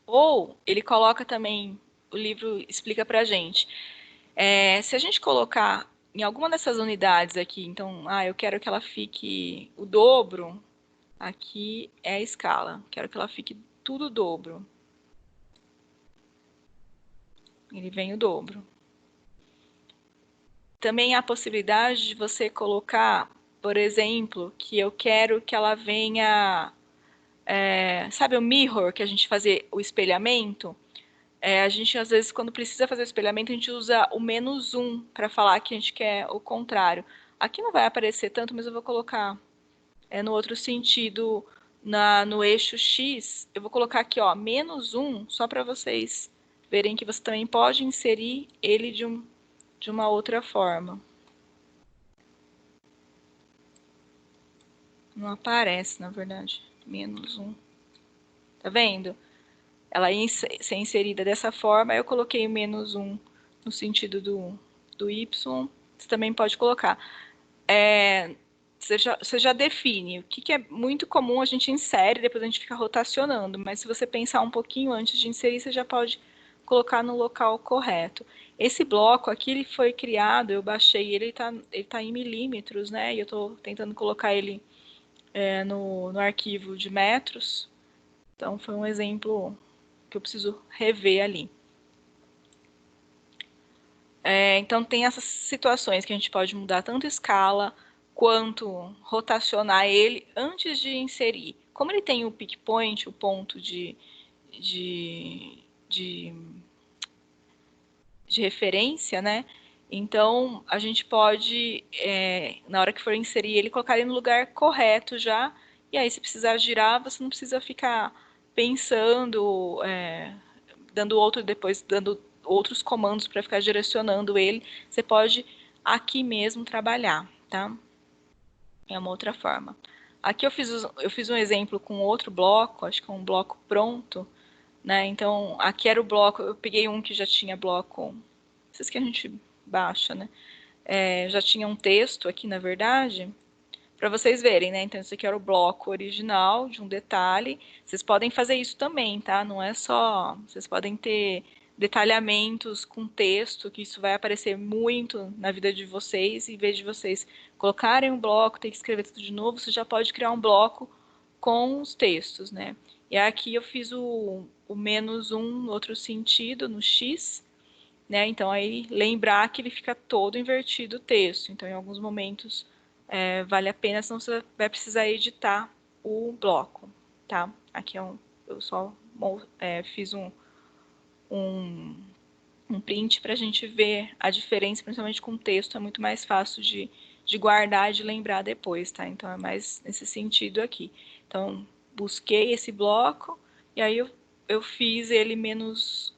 Ou ele coloca também, o livro explica pra gente, se a gente colocar em alguma dessas unidades aqui, então, eu quero que ela fique o dobro, aqui é a escala, quero que ela fique tudo o dobro. Ele vem o dobro. Também há a possibilidade de você colocar, por exemplo, que eu quero que ela venha, sabe o mirror, que a gente fazia o espelhamento? A gente, às vezes, quando precisa fazer o espelhamento, a gente usa o -1 para falar que a gente quer o contrário. Aqui não vai aparecer tanto, mas eu vou colocar no outro sentido, no eixo X. Eu vou colocar aqui, ó, -1, só para vocês verem que você também pode inserir ele de uma outra forma. Não aparece, na verdade. -1. Tá vendo? Ela ia ser inserida dessa forma, eu coloquei o -1 no sentido do Y, você também pode colocar. Você já define o que é muito comum, a gente insere, depois a gente fica rotacionando, mas se você pensar um pouquinho antes de inserir, você já pode colocar no local correto. Esse bloco aqui, ele foi criado, eu baixei ele, ele tá em milímetros, né? E eu estou tentando colocar ele no arquivo de metros, então foi um exemplo que eu preciso rever ali. Então tem essas situações que a gente pode mudar tanto escala quanto rotacionar ele antes de inserir. Como ele tem o pick point, o ponto de, de, de referência, né? Então a gente pode, na hora que for inserir ele, colocar ele no lugar correto já. E aí, se precisar girar, você não precisa ficar pensando, dando outros comandos para ficar direcionando ele. Você pode aqui mesmo trabalhar, tá? É uma outra forma. Aqui eu fiz um exemplo com outro bloco, acho que é um bloco pronto, né? Então, aqui era o bloco, eu peguei um que já tinha bloco, esses que a gente baixa, né? Já tinha um texto aqui, na verdade, para vocês verem, né? Então, esse aqui era o bloco original de um detalhe. Vocês podem fazer isso também, tá? Não é só... Vocês podem ter detalhamentos com texto, que isso vai aparecer muito na vida de vocês. Em vez de vocês colocarem um bloco, ter que escrever tudo de novo, você já pode criar um bloco com os textos, né? E aqui eu fiz o -1 no outro sentido, no X, né? Então, aí lembrar que ele fica todo invertido o texto. Então, em alguns momentos vale a pena, senão você vai precisar editar o bloco, tá? Aqui eu só fiz um print para a gente ver a diferença, principalmente com texto, é muito mais fácil de guardar e de lembrar depois, tá? Então, é mais nesse sentido aqui. Então, busquei esse bloco, e aí eu fiz ele -1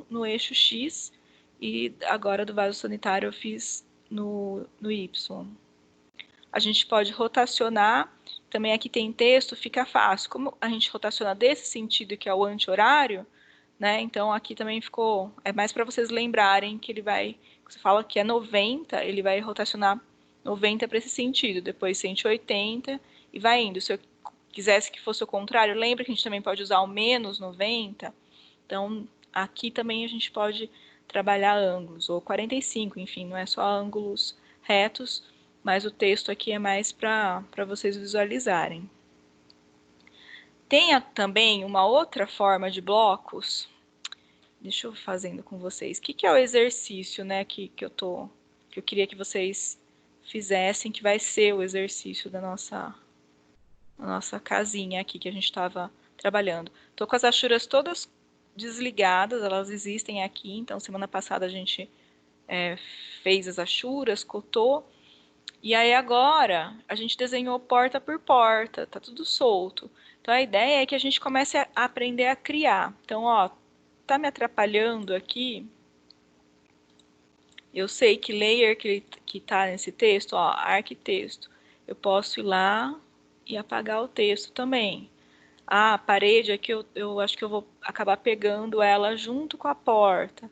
no eixo X, e agora do vaso sanitário eu fiz no Y. A gente pode rotacionar, também aqui tem texto, fica fácil. Como a gente rotaciona desse sentido, que é o anti-horário, né? Então, aqui também ficou... É mais para vocês lembrarem que ele vai... Você fala que é 90, ele vai rotacionar 90 para esse sentido. Depois 180 e vai indo. Se eu quisesse que fosse o contrário, lembra que a gente também pode usar o menos 90? Então, aqui também a gente pode trabalhar ângulos, ou 45, enfim, não é só ângulos retos, mas o texto aqui é mais para vocês visualizarem. Tem também uma outra forma de blocos. Deixa eu fazendo com vocês. O que é o exercício, né, que eu queria que vocês fizessem, que vai ser o exercício da nossa casinha aqui que a gente estava trabalhando. Estou com as achuras todas desligadas, elas existem aqui, então semana passada a gente fez as achuras, cotou, e aí agora a gente desenhou porta por porta, tá tudo solto. Então a ideia é que a gente comece a aprender a criar. Então, ó, tá me atrapalhando aqui. Eu sei que layer que tá nesse texto, ó, arquitexto, eu posso ir lá e apagar o texto também. A parede aqui eu acho que eu vou acabar pegando ela junto com a porta.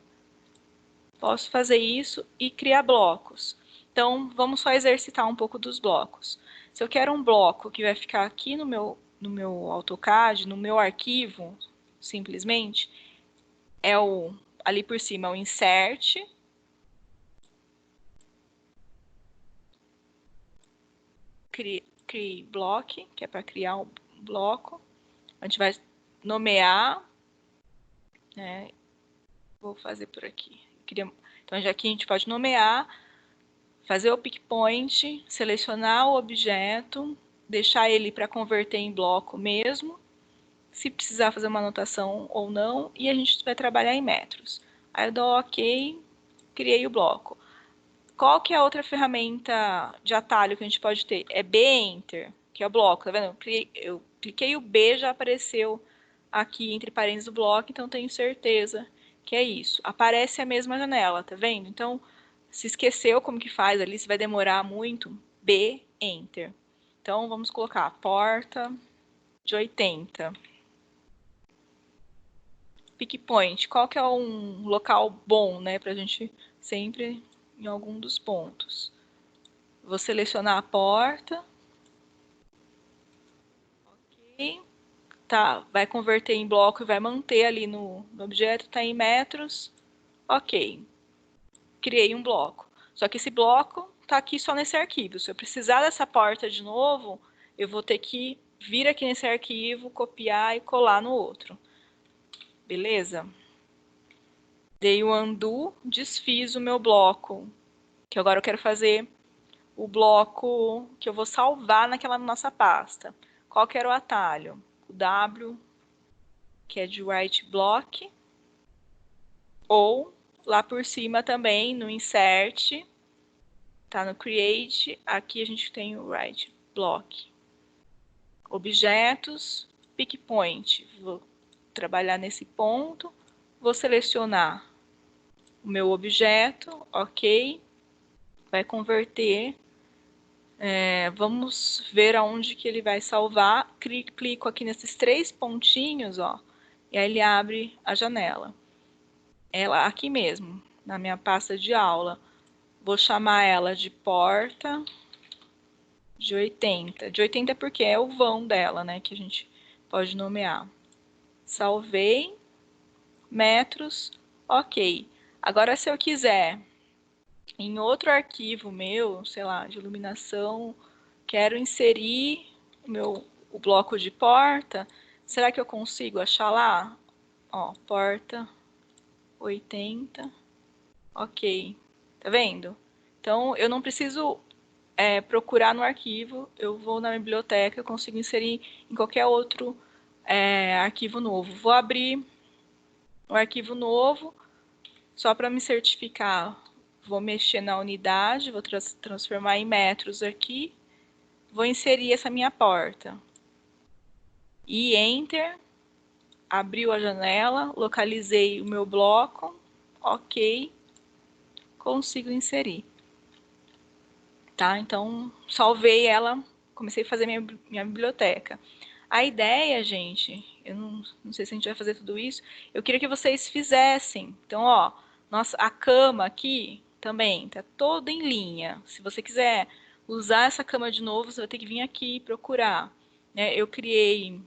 Posso fazer isso e criar blocos. Então, vamos só exercitar um pouco dos blocos. Se eu quero um bloco que vai ficar aqui no meu AutoCAD, no meu arquivo, simplesmente, ali por cima, o insert, crie block, que é para criar um bloco. A gente vai nomear, né? Vou fazer por aqui. Então, já aqui a gente pode nomear, fazer o pick point, selecionar o objeto, deixar ele para converter em bloco mesmo, se precisar fazer uma anotação ou não, e a gente vai trabalhar em metros. Aí eu dou OK, criei o bloco. Qual que é a outra ferramenta de atalho que a gente pode ter? É B Enter, que é o bloco, tá vendo? Eu cliquei o B, já apareceu aqui entre parênteses do bloco, então tenho certeza que é isso. Aparece a mesma janela, tá vendo? Então, se esqueceu como que faz ali, se vai demorar muito, B Enter. Então, vamos colocar porta de 80. Pick point, qual que é um local bom, né, pra gente sempre em algum dos pontos. Vou selecionar a porta. Ok. Tá, vai converter em bloco e vai manter ali no objeto, tá em metros. Ok. Criei um bloco. Só que esse bloco tá aqui só nesse arquivo. Se eu precisar dessa porta de novo, eu vou ter que vir aqui nesse arquivo, copiar e colar no outro. Beleza? Dei o undo, desfiz o meu bloco, que agora eu quero fazer o bloco que eu vou salvar naquela nossa pasta. Qual que era o atalho? O W, que é de write block, ou lá por cima também no insert, tá no create, aqui a gente tem o write block. Objetos, pick point, vou trabalhar nesse ponto, vou selecionar o meu objeto, ok, vai converter. Vamos ver aonde que ele vai salvar. Clico aqui nesses 3 pontinhos, ó, e aí ele abre a janela. Ela aqui mesmo, na minha pasta de aula. Vou chamar ela de porta de 80. De 80 porque é o vão dela, né, que a gente pode nomear. Salvei. Metros. Ok. Agora, se eu quiser, em outro arquivo meu, sei lá, de iluminação, quero inserir o bloco de porta, será que eu consigo achar lá? Ó, porta 80, ok. Tá vendo? Então, eu não preciso procurar no arquivo, eu vou na biblioteca, eu consigo inserir em qualquer outro arquivo novo. Vou abrir um arquivo novo, só para me certificar, vou mexer na unidade, vou transformar em metros aqui, vou inserir essa minha porta. E Enter, abriu a janela, localizei o meu bloco, ok, consigo inserir. Tá? Então, salvei ela, comecei a fazer minha biblioteca. A ideia, gente, eu não sei se a gente vai fazer tudo isso, eu queria que vocês fizessem. Então, ó, a cama aqui também tá toda em linha. Se você quiser usar essa cama de novo, você vai ter que vir aqui procurar. né? Eu criei,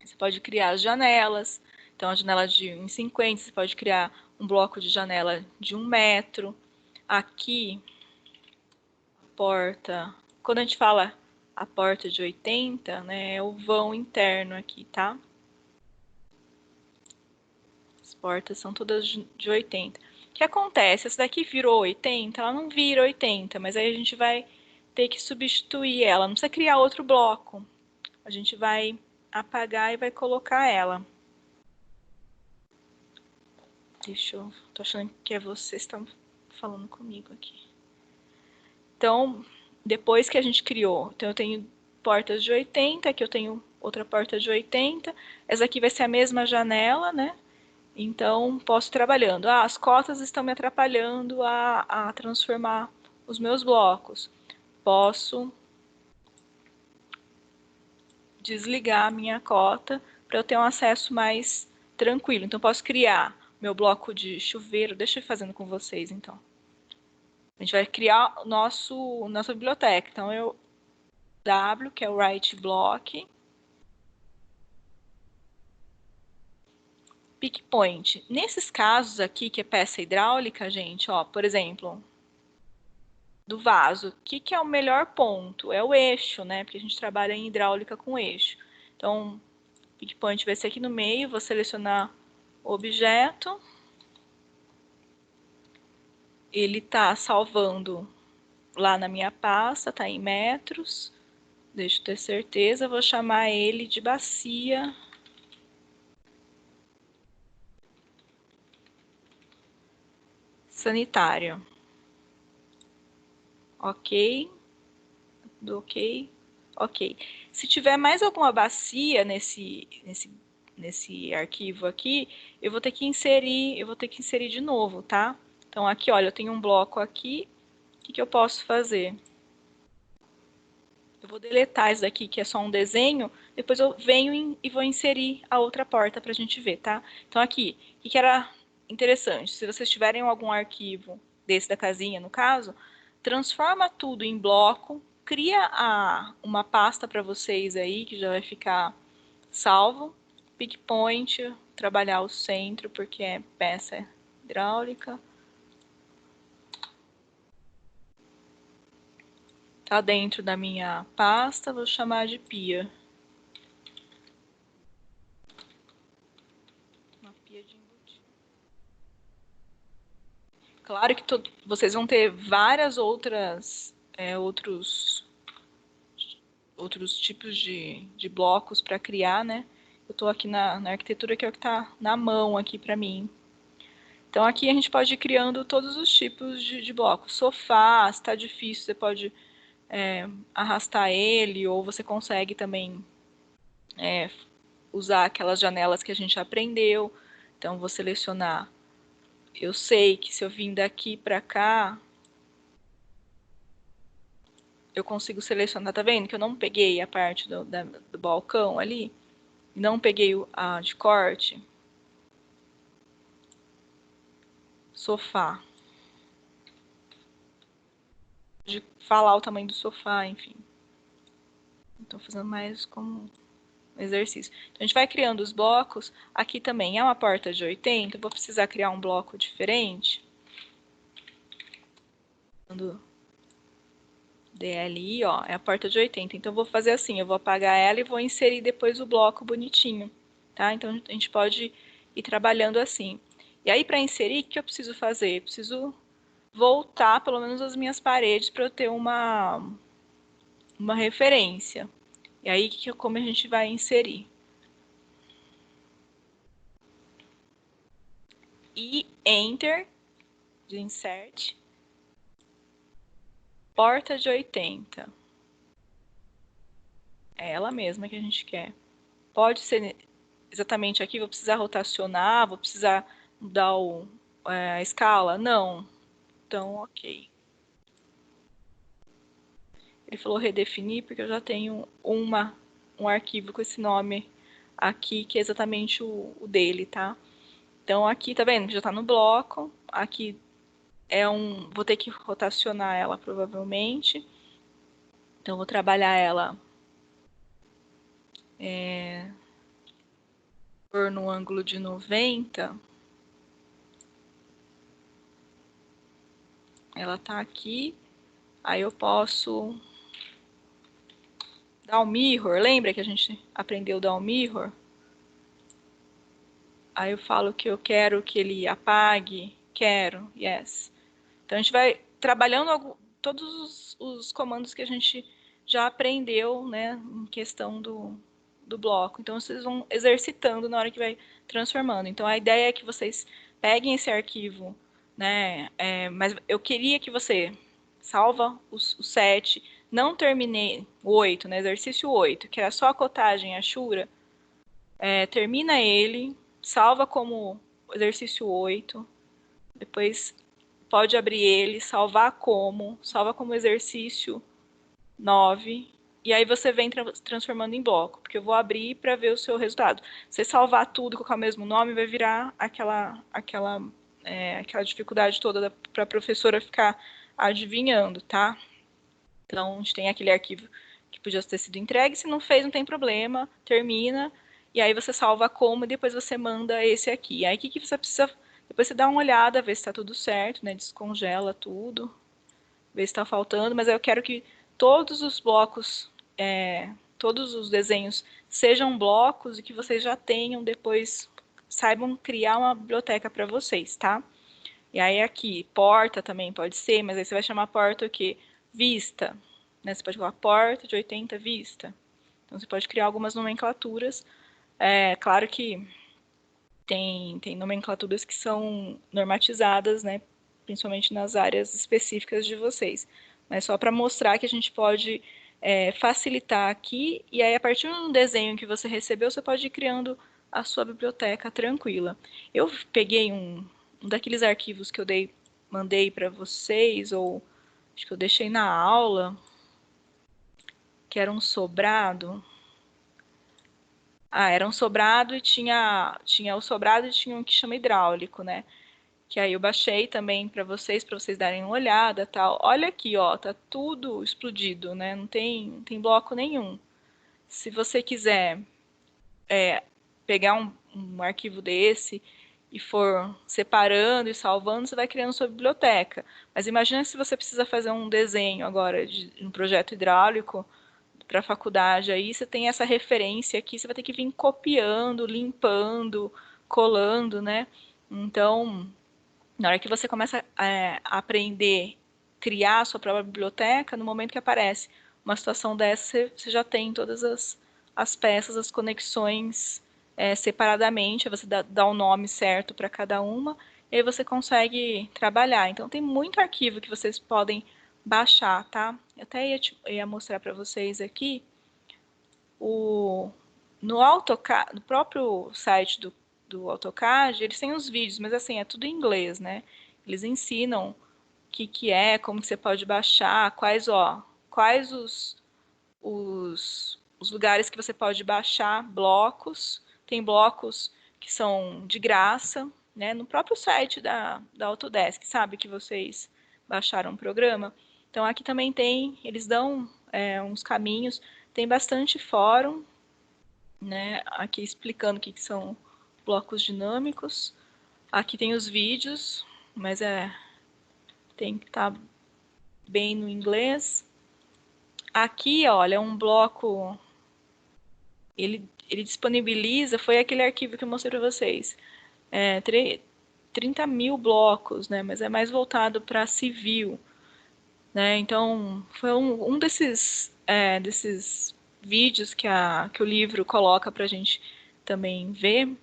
você pode criar as janelas, então a janela de 1,50, você pode criar um bloco de janela de 1 metro. Aqui, a porta, quando a gente fala a porta de 80, né, é o vão interno aqui, tá? As portas são todas de 80. O que acontece? Essa daqui virou 80, ela não vira 80, mas aí a gente vai ter que substituir ela. Não precisa criar outro bloco. A gente vai apagar e vai colocar ela. Deixa eu... Tô achando que é vocês que estão falando comigo aqui. Então, depois que a gente criou, então eu tenho portas de 80, aqui eu tenho outra porta de 80. Essa aqui vai ser a mesma janela, né? Então, posso ir trabalhando. Ah, as cotas estão me atrapalhando a transformar os meus blocos. Posso desligar a minha cota para eu ter um acesso mais tranquilo. Então, posso criar meu bloco de chuveiro. Deixa eu ir fazendo com vocês, então. A gente vai criar nossa biblioteca. Então, eu W, que é o write block. Pick point. Nesses casos aqui, que é peça hidráulica, gente, ó, por exemplo, do vaso, o que é o melhor ponto? É o eixo, né? Porque a gente trabalha em hidráulica com eixo. Então, pick point vai ser aqui no meio, vou selecionar o objeto. Ele está salvando lá na minha pasta, tá em metros. Deixa eu ter certeza, vou chamar ele de bacia sanitária. Ok, do ok, ok. Se tiver mais alguma bacia nesse arquivo aqui, eu vou ter que inserir de novo, tá? Então aqui, olha, eu tenho um bloco aqui, o que eu posso fazer? Eu vou deletar isso daqui, que é só um desenho, depois eu venho e vou inserir a outra porta para a gente ver, tá? Então aqui, o que era interessante? Se vocês tiverem algum arquivo desse da casinha, no caso, transforma tudo em bloco, cria uma pasta para vocês aí, que já vai ficar salvo. Pick point, trabalhar o centro, porque é peça hidráulica. Tá dentro da minha pasta, vou chamar de pia. Uma pia de embutido. Claro que vocês vão ter várias outros tipos de blocos para criar, né? Eu estou aqui na arquitetura, que é o que está na mão aqui para mim. Então aqui a gente pode ir criando todos os tipos de blocos. Sofá, se está difícil, você pode arrastar ele, ou você consegue também usar aquelas janelas que a gente aprendeu. Então vou selecionar. Eu sei que se eu vim daqui para cá, eu consigo selecionar, tá vendo? Que eu não peguei a parte do balcão ali, não peguei a de corte. Sofá. De falar o tamanho do sofá, enfim. Estou fazendo mais como exercício. Então, a gente vai criando os blocos. Aqui também é uma porta de 80, eu vou precisar criar um bloco diferente. Quando DLI, ó, é a porta de 80. Então, eu vou fazer assim, eu vou apagar ela e vou inserir depois o bloco bonitinho, tá? Então, a gente pode ir trabalhando assim. E aí, para inserir, o que eu preciso fazer? Eu preciso voltar, pelo menos, as minhas paredes para eu ter uma referência. E aí, como a gente vai inserir? E Enter, de Insert, porta de 80. É ela mesma que a gente quer. Pode ser exatamente aqui, vou precisar rotacionar, vou precisar mudar a escala? Não. Então, ok. Ele falou redefinir, porque eu já tenho um arquivo com esse nome aqui, que é exatamente o dele, tá? Então, aqui, tá vendo? Já tá no bloco. Aqui vou ter que rotacionar ela, provavelmente. Então, vou trabalhar ela Por no ângulo de 90, ela tá aqui, aí eu posso dar o mirror, lembra que a gente aprendeu a dar o mirror? Aí eu falo que eu quero que ele apague, quero, yes. Então a gente vai trabalhando todos os comandos que a gente já aprendeu, né, em questão do bloco. Então vocês vão exercitando na hora que vai transformando. Então a ideia é que vocês peguem esse arquivo, né, mas eu queria que você salva o 7, não terminei o 8, né, exercício 8, que era só a cotagem, a Shura, termina ele, salva como exercício 8, depois pode abrir ele, salva como exercício 9, e aí você vem transformando em bloco, porque eu vou abrir para ver o seu resultado. Se você salvar tudo com o mesmo nome, vai virar aquela dificuldade toda para a professora ficar adivinhando, tá? Então, a gente tem aquele arquivo que podia ter sido entregue, se não fez, não tem problema, termina, e aí você salva como, e depois você manda esse aqui. Aí, o que você precisa... Depois você dá uma olhada, vê se está tudo certo, né? Descongela tudo, vê se está faltando, mas eu quero que todos os blocos, todos os desenhos sejam blocos e que vocês já tenham depois, saibam criar uma biblioteca para vocês, tá? E aí aqui, porta também pode ser, mas aí você vai chamar porta o quê? Vista, né? Você pode colocar porta de 80 vista. Então você pode criar algumas nomenclaturas. Claro que tem nomenclaturas que são normatizadas, né? Principalmente nas áreas específicas de vocês. Mas só para mostrar que a gente pode facilitar aqui, e aí a partir de um desenho que você recebeu, você pode ir criando a sua biblioteca tranquila. Eu peguei um daqueles arquivos que eu mandei para vocês, ou acho que eu deixei na aula, que era um sobrado. Era um sobrado e tinha o sobrado e tinha um que chama hidráulico, né? Que aí eu baixei também para vocês darem uma olhada, tal. Olha aqui, ó, tá tudo explodido, né? Não tem bloco nenhum. Se você quiser pegar um arquivo desse e for separando e salvando, você vai criando sua biblioteca. Mas imagina se você precisa fazer um desenho agora de um projeto hidráulico para a faculdade, aí você tem essa referência aqui, você vai ter que vir copiando, limpando, colando, né? Então, na hora que você começa a aprender, criar a sua própria biblioteca, no momento que aparece uma situação dessa, você já tem todas as peças, as conexões separadamente, você dá o nome certo para cada uma, e aí você consegue trabalhar. Então, tem muito arquivo que vocês podem baixar, tá? Eu até ia mostrar para vocês aqui, no AutoCAD, no próprio site do AutoCAD, eles têm os vídeos, mas assim, é tudo em inglês, né? Eles ensinam o que é, como que você pode baixar, quais os lugares que você pode baixar blocos. Tem blocos que são de graça, né? No próprio site da Autodesk, sabe? Que vocês baixaram o programa. Então aqui também tem, eles dão uns caminhos, tem bastante fórum, né? Aqui explicando o que são blocos dinâmicos. Aqui tem os vídeos, mas tem que estar bem no inglês. Aqui, olha, é um bloco, ele disponibiliza, foi aquele arquivo que eu mostrei para vocês, 30 mil blocos, né? Mas é mais voltado para civil, né? Então, foi um desses vídeos que o livro coloca para a gente também ver.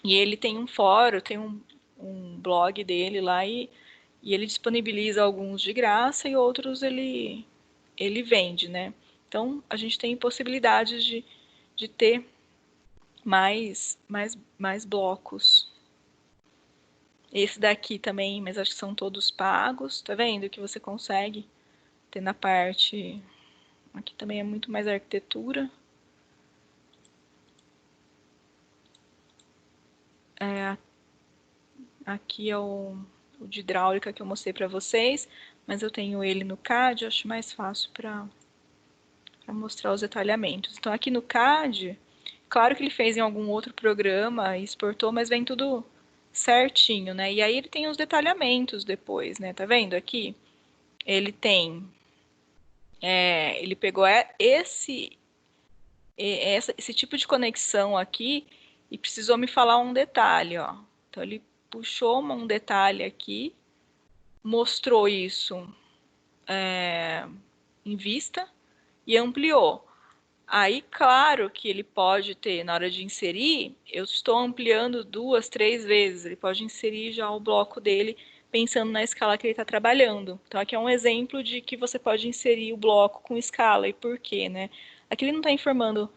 E ele tem um fórum, tem um blog dele lá e ele disponibiliza alguns de graça e outros ele vende, né? Então a gente tem possibilidades de ter mais blocos. Esse daqui também, mas acho que são todos pagos, tá vendo? Que você consegue ter na parte. Aqui também é muito mais arquitetura. Aqui é o de hidráulica que eu mostrei para vocês, mas eu tenho ele no CAD, acho mais fácil para para mostrar os detalhamentos. Então, aqui no CAD, claro que ele fez em algum outro programa e exportou, mas vem tudo certinho, né? E aí ele tem os detalhamentos depois, né? Tá vendo aqui? Ele tem... ele pegou esse tipo de conexão aqui e precisou me falar um detalhe, ó. Então, ele puxou um detalhe aqui, mostrou isso em vista e ampliou. Aí, claro que ele pode ter, na hora de inserir, eu estou ampliando 2, 3 vezes. Ele pode inserir já o bloco dele pensando na escala que ele está trabalhando. Então, aqui é um exemplo de que você pode inserir o bloco com escala e por quê, né? Aqui ele não está informando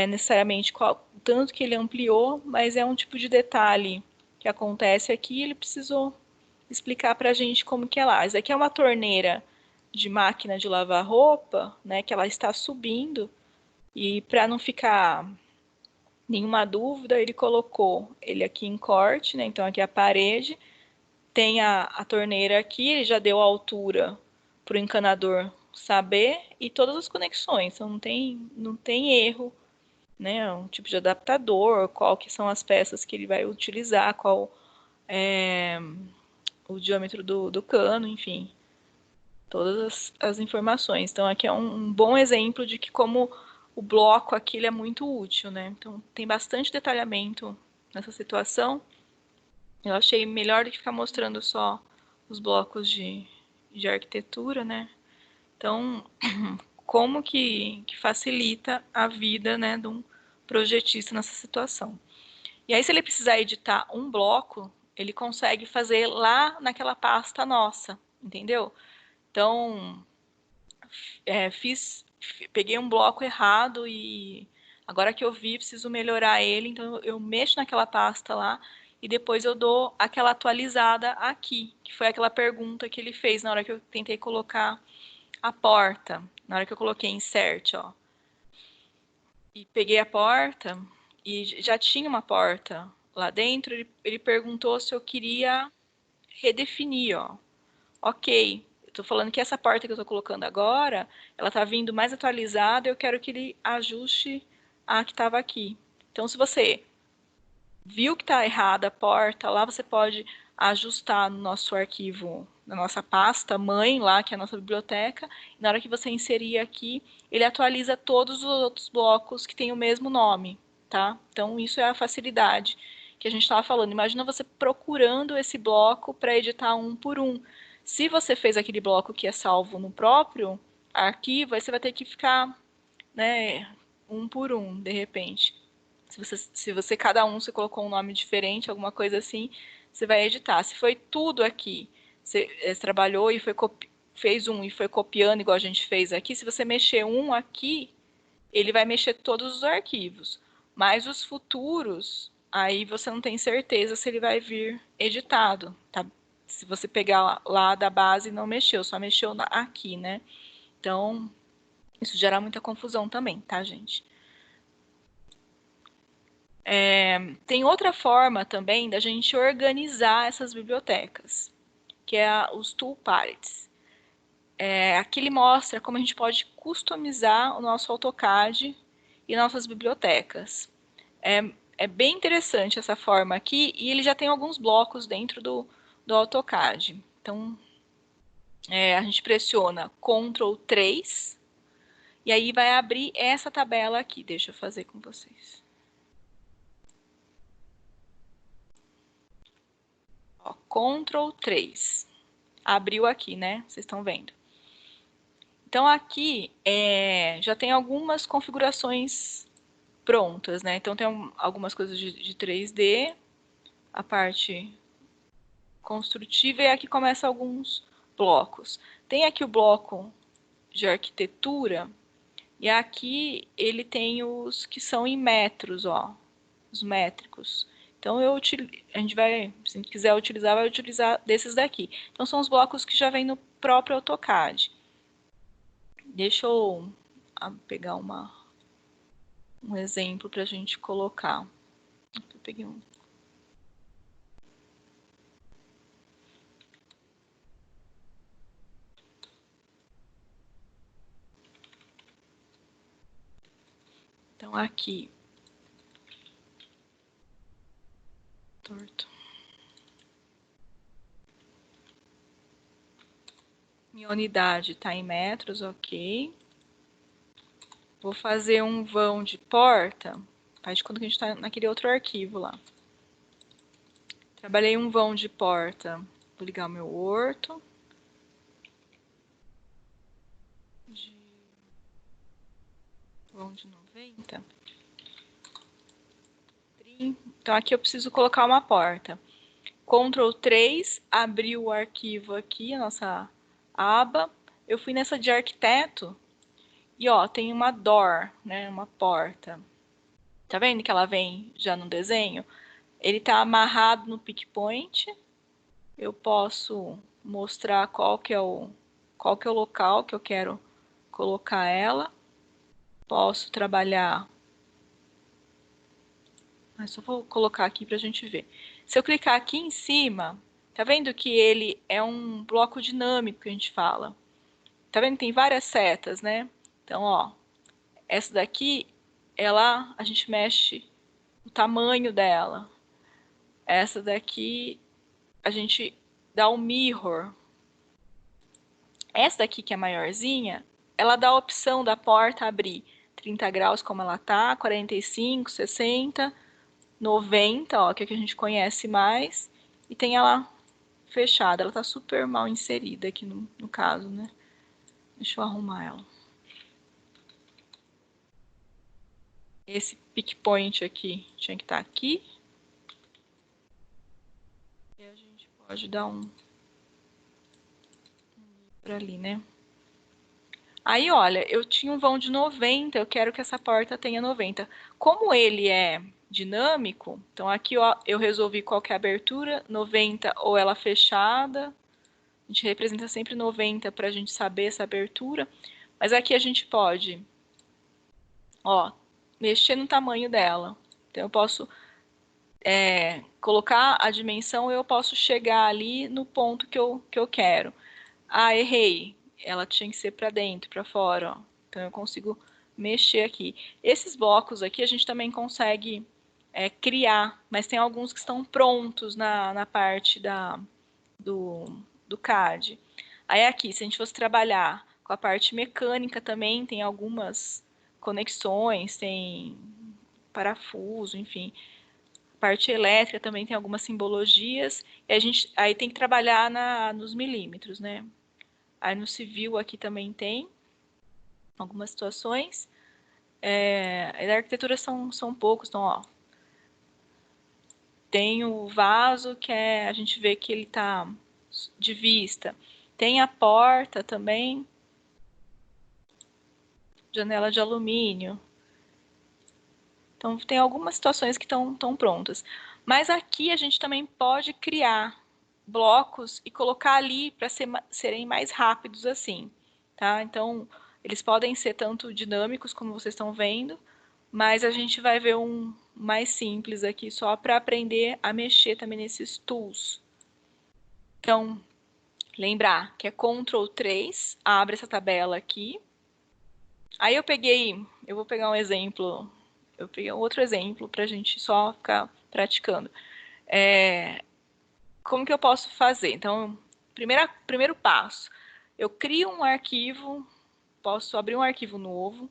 necessariamente o tanto que ele ampliou, mas é um tipo de detalhe que acontece aqui. Ele precisou explicar para a gente como que é lá. Isso aqui é uma torneira de máquina de lavar roupa, né? Que ela está subindo e para não ficar nenhuma dúvida, ele colocou ele aqui em corte, né? Então aqui é a parede, tem a torneira aqui, ele já deu a altura para o encanador saber e todas as conexões, então não tem erro, né? Um tipo de adaptador, qual que são as peças que ele vai utilizar, qual é o diâmetro do cano, enfim, todas as informações. Então aqui é um bom exemplo de que como o bloco aqui ele é muito útil, né? Então tem bastante detalhamento nessa situação. Eu achei melhor do que ficar mostrando só os blocos de arquitetura, né? Então, como que facilita a vida, né, de um projetista nessa situação. E aí, se ele precisar editar um bloco, ele consegue fazer lá naquela pasta nossa, entendeu? Então, peguei um bloco errado e agora que eu vi, preciso melhorar ele, então eu mexo naquela pasta lá e depois eu dou aquela atualizada aqui, que foi aquela pergunta que ele fez na hora que eu tentei colocar a porta, na hora que eu coloquei insert, ó. E peguei a porta e já tinha uma porta lá dentro, ele perguntou se eu queria redefinir, ó. Ok, eu tô falando que essa porta que eu tô colocando agora, ela tá vindo mais atualizada, eu quero que ele ajuste a que estava aqui. Então, se você viu que está errada a porta, lá você pode ajustar no nosso arquivo, na nossa pasta mãe, lá que é a nossa biblioteca, e na hora que você inserir aqui, ele atualiza todos os outros blocos que têm o mesmo nome, tá? Então, isso é a facilidade que a gente estava falando. Imagina você procurando esse bloco para editar um por um. Se você fez aquele bloco que é salvo no próprio arquivo, aí você vai ter que ficar, né, um por um, de repente. Se você cada um você colocou um nome diferente, alguma coisa assim, você vai editar. Se foi tudo aqui, você trabalhou e fez um e foi copiando igual a gente fez aqui, se você mexer um aqui, ele vai mexer todos os arquivos. Mas os futuros, aí você não tem certeza se ele vai vir editado, tá? Se você pegar lá da base e não mexeu, só mexeu aqui, né? Então, isso gera muita confusão também, tá, gente? Tem outra forma também da gente organizar essas bibliotecas, que é os toolpaths. Aqui ele mostra como a gente pode customizar o nosso AutoCAD e nossas bibliotecas. É bem interessante essa forma aqui e ele já tem alguns blocos dentro do AutoCAD. Então, a gente pressiona Ctrl 3 e aí vai abrir essa tabela aqui. Deixa eu fazer com vocês. Ó, Ctrl 3. Abriu aqui, né? Vocês estão vendo. Então, aqui já tem algumas configurações prontas, né? Então, tem algumas coisas de 3D, a parte construtiva, e aqui começa alguns blocos. Tem aqui o bloco de arquitetura, e aqui ele tem os que são em metros, ó, os métricos. Então, a gente vai, se a gente quiser utilizar, vai utilizar desses daqui. Então, são os blocos que já vêm no próprio AutoCAD. Deixa eu pegar um exemplo para a gente colocar. Eu peguei um. Então, aqui. Torto. Minha unidade está em metros, ok. Vou fazer um vão de porta. Faz de conta que a gente está naquele outro arquivo lá. Trabalhei um vão de porta. Vou ligar o meu orto. Vão de 90. Então, aqui eu preciso colocar uma porta. Ctrl 3, abri o arquivo aqui, a nossa aba. Eu fui nessa de arquiteto e, ó, tem uma door, né, uma porta. Tá vendo que ela vem já no desenho? Ele tá amarrado no pick point. Eu posso mostrar qual que é o local que eu quero colocar ela. Posso trabalhar. Mas só vou colocar aqui para a gente ver. Se eu clicar aqui em cima, tá vendo que ele é um bloco dinâmico que a gente fala? Tá vendo que tem várias setas, né? Então, ó, essa daqui, a gente mexe o tamanho dela. Essa daqui, a gente dá o mirror. Essa daqui, que é maiorzinha, ela dá a opção da porta abrir 30 graus como ela tá, 45, 60, 90, ó, que é que a gente conhece mais, e tem ela fechada. Ela tá super mal inserida aqui no caso, né? Deixa eu arrumar ela. Esse pick point aqui tinha que estar aqui. E a gente pode dar um por ali, né? Aí, olha, eu tinha um vão de 90, eu quero que essa porta tenha 90. Como ele é dinâmico, então aqui ó, eu resolvi qual que é a abertura, 90 ou ela fechada. A gente representa sempre 90 para a gente saber essa abertura. Mas aqui a gente pode, ó, mexer no tamanho dela. Então eu posso colocar a dimensão, eu posso chegar ali no ponto que eu quero. Ah, errei. Ela tinha que ser para dentro, para fora, ó. Então eu consigo mexer aqui. Esses blocos aqui a gente também consegue criar, mas tem alguns que estão prontos na parte do CAD. Aí aqui, se a gente fosse trabalhar com a parte mecânica também, tem algumas conexões, tem parafuso, enfim. A parte elétrica também tem algumas simbologias, e a gente aí tem que trabalhar nos milímetros, né? Aí no civil aqui também tem algumas situações. Da arquitetura são poucos, então, ó. Tem o vaso, a gente vê que ele tá de vista. Tem a porta também, janela de alumínio. Então, tem algumas situações que estão prontas. Mas aqui a gente também pode criar blocos e colocar ali para serem mais rápidos assim, tá? Então, eles podem ser tanto dinâmicos, como vocês estão vendo, mas a gente vai ver um mais simples aqui, só para aprender a mexer também nesses tools. Então, lembrar que é Ctrl 3, abre essa tabela aqui. Aí eu vou pegar um exemplo, eu peguei outro exemplo para a gente só ficar praticando. Como que eu posso fazer? Então, primeiro passo, eu crio um arquivo, posso abrir um arquivo novo,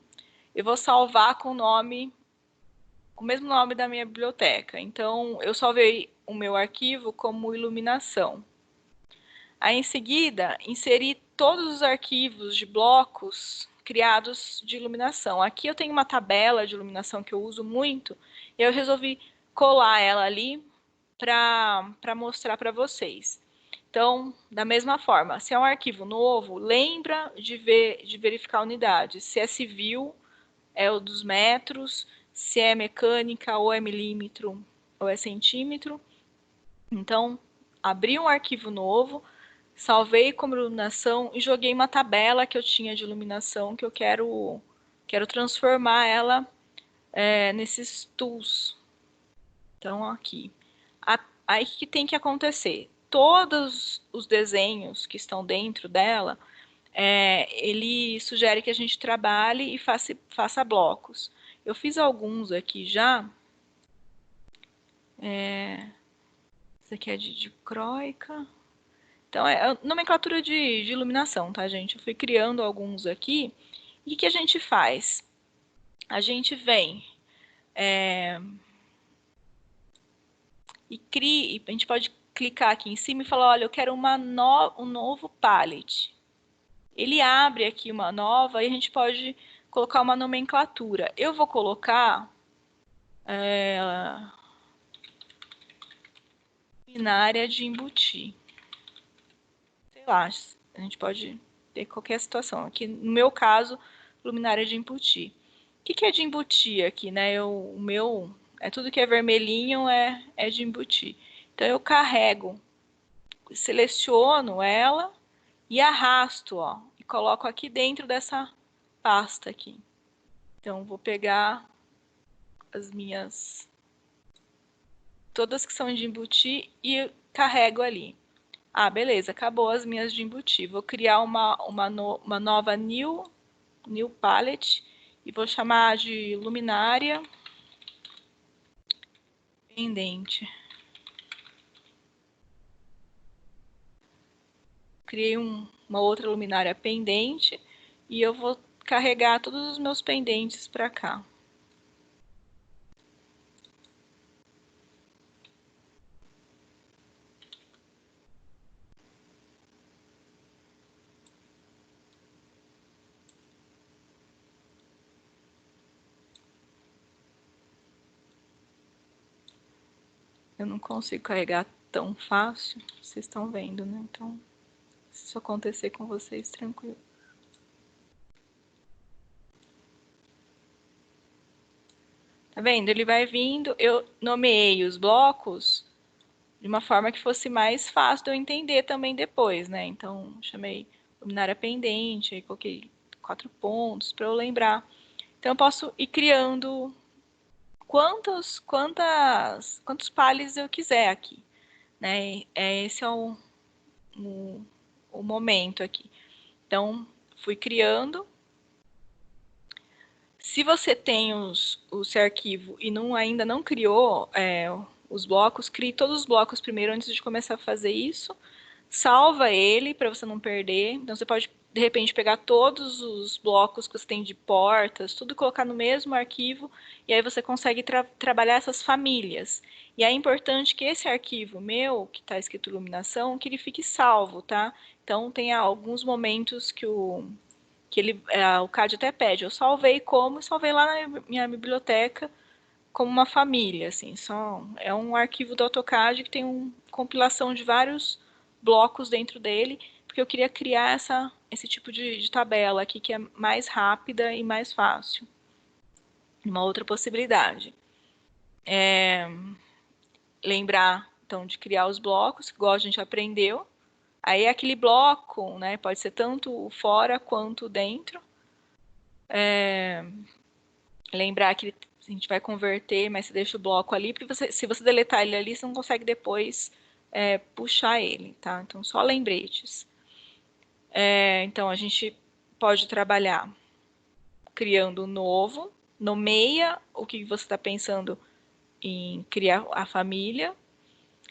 eu vou salvar com o mesmo nome da minha biblioteca. Então, eu salvei o meu arquivo como iluminação. Aí, em seguida, inseri todos os arquivos de blocos criados de iluminação. Aqui eu tenho uma tabela de iluminação que eu uso muito, e eu resolvi colar ela ali para mostrar para vocês. Então, da mesma forma, se é um arquivo novo, lembra de verificar a unidade. Se é civil, é o dos metros, se é mecânica, ou é milímetro, ou é centímetro. Então, abri um arquivo novo, salvei como iluminação e joguei uma tabela que eu tinha de iluminação que eu quero transformar ela nesses tools. Então, aqui. Aí, o que tem que acontecer? Todos os desenhos que estão dentro dela, ele sugere que a gente trabalhe e faça blocos. Eu fiz alguns aqui já. Esse aqui é de dicróica. Então, é nomenclatura de iluminação, tá, gente? Eu fui criando alguns aqui. E o que a gente faz? A gente vem e cria, a gente pode clicar aqui em cima e falar, olha, eu quero um novo palette. Ele abre aqui uma nova e a gente pode colocar uma nomenclatura. Eu vou colocar luminária de embutir. Sei lá, a gente pode ter qualquer situação. Aqui, no meu caso, luminária de embutir. O que é de embutir aqui, né? O meu, tudo que é vermelhinho é de embutir. Então, eu carrego, seleciono ela e arrasto, ó, e coloco aqui dentro dessa pasta aqui. Então, vou pegar as minhas, todas que são de embutir e carrego ali. Ah, beleza, acabou as minhas de embutir. Vou criar uma nova new palette e vou chamar de luminária pendente. Criei uma outra luminária pendente e eu vou carregar todos os meus pendentes para cá. Eu não consigo carregar tão fácil, vocês estão vendo, né? Então, se isso acontecer com vocês, tranquilo. Tá vendo? Ele vai vindo, eu nomeei os blocos de uma forma que fosse mais fácil de eu entender também depois, né? Então, chamei luminária pendente, aí coloquei 4 pontos para eu lembrar. Então, eu posso ir criando quantos pales eu quiser aqui, né? Esse é o momento aqui. Então, fui criando. Se você tem o seu arquivo e ainda não criou os blocos, crie todos os blocos primeiro antes de começar a fazer isso. Salva ele para você não perder. Então, você pode, de repente, pegar todos os blocos que você tem de portas, tudo colocar no mesmo arquivo, e aí você consegue trabalhar essas famílias. E é importante que esse arquivo meu, que está escrito iluminação, que ele fique salvo, tá? Então, tem alguns momentos que o CAD até pede. Eu salvei salvei lá na minha biblioteca como uma família, assim. É um arquivo do AutoCAD que tem uma compilação de vários blocos dentro dele, porque eu queria criar esse tipo de tabela aqui que é mais rápida e mais fácil. Uma outra possibilidade. Lembrar, então, de criar os blocos, igual a gente aprendeu. Aí aquele bloco, né, pode ser tanto fora quanto dentro. Lembrar que a gente vai converter, mas você deixa o bloco ali, porque se você deletar ele ali, você não consegue depois puxar ele, tá? Então, só lembretes. Então, a gente pode trabalhar criando um novo, nomeia o que você está pensando em criar a família.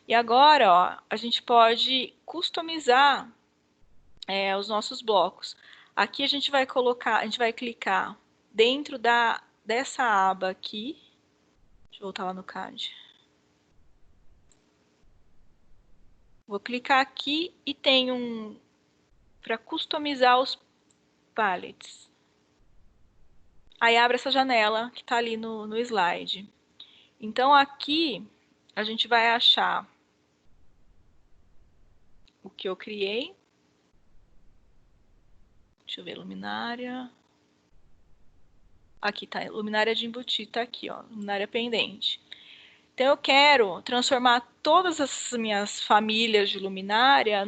E agora, ó, a gente pode customizar os nossos blocos. Aqui a gente vai clicar dentro dessa aba aqui. Deixa eu voltar lá no CAD. Vou clicar aqui e tem para customizar os palettes. Aí abre essa janela que está ali no slide. Então aqui a gente vai achar o que eu criei. Deixa eu ver, luminária. Aqui tá, luminária de embutir, tá aqui, ó, luminária pendente. Então eu quero transformar todas as minhas famílias de luminária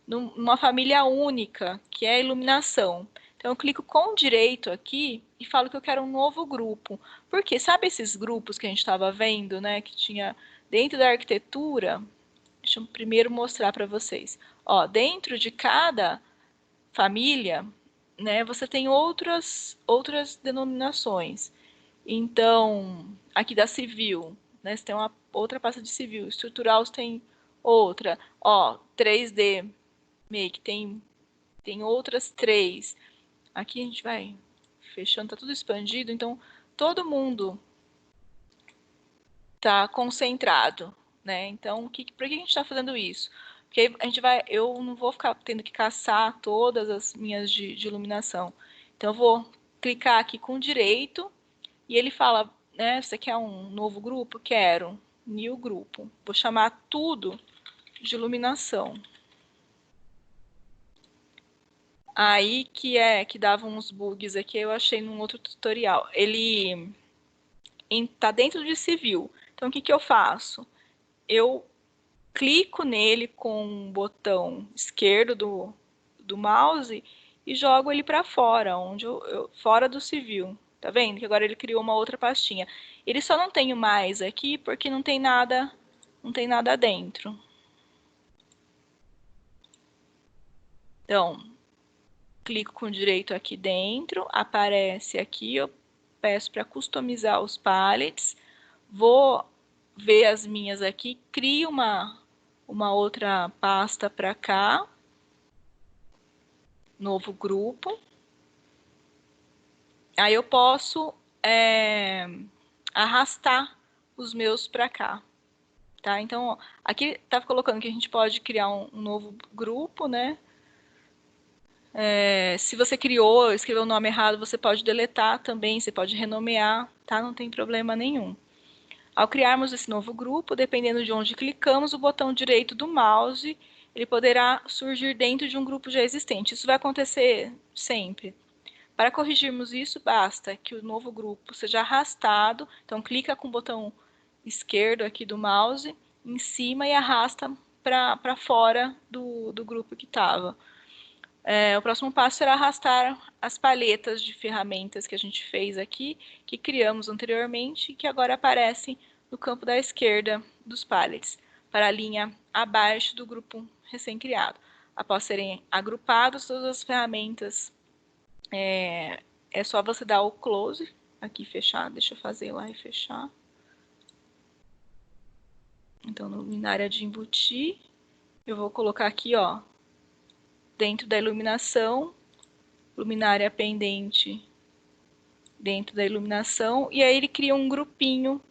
numa família única, que é a iluminação. Então eu clico com direito aqui e falo que eu quero um novo grupo. Porque sabe esses grupos que a gente estava vendo, né, que tinha dentro da arquitetura? Deixa eu primeiro mostrar para vocês. Ó, dentro de cada família, né, você tem outras denominações. Então, aqui da civil, né, você tem uma outra pasta de civil. Estrutural você tem outra. Ó, 3D Make tem outras 3. Aqui a gente vai fechando, tá tudo expandido, então todo mundo tá concentrado, né? Então, por que a gente está fazendo isso? Porque a gente eu não vou ficar tendo que caçar todas as minhas de iluminação. Então, eu vou clicar aqui com direito e ele fala, né? Você quer um novo grupo? Quero. New grupo. Vou chamar tudo de iluminação. Aí que dava uns bugs aqui, eu achei num outro tutorial. Ele tá dentro de civil. Então, o que eu faço? Eu clico nele com o botão esquerdo do mouse e jogo ele para fora, fora do civil. Tá vendo? Que agora ele criou uma outra pastinha. Ele só não tem o mais aqui porque não tem nada dentro. Então, clico com direito aqui dentro, aparece aqui, eu peço para customizar os palettes, vou ver as minhas aqui, crio uma outra pasta para cá, novo grupo. Aí eu posso arrastar os meus para cá, tá? Então, aqui tá colocando que a gente pode criar um novo grupo, né? Se você criou, escreveu o nome errado, você pode deletar também, você pode renomear, tá? Não tem problema nenhum. Ao criarmos esse novo grupo, dependendo de onde clicamos, o botão direito do mouse, ele poderá surgir dentro de um grupo já existente. Isso vai acontecer sempre. Para corrigirmos isso, basta que o novo grupo seja arrastado. Então, clica com o botão esquerdo aqui do mouse em cima e arrasta para fora do grupo que estava. O próximo passo será arrastar as paletas de ferramentas que a gente fez aqui, que criamos anteriormente, que agora aparecem no campo da esquerda dos pallets, para a linha abaixo do grupo recém-criado. Após serem agrupadas todas as ferramentas, é só você dar o close, aqui fechar, deixa eu fazer lá e fechar. Então, na área de embutir, eu vou colocar aqui, ó, dentro da iluminação, luminária pendente dentro da iluminação, e aí ele cria um grupinho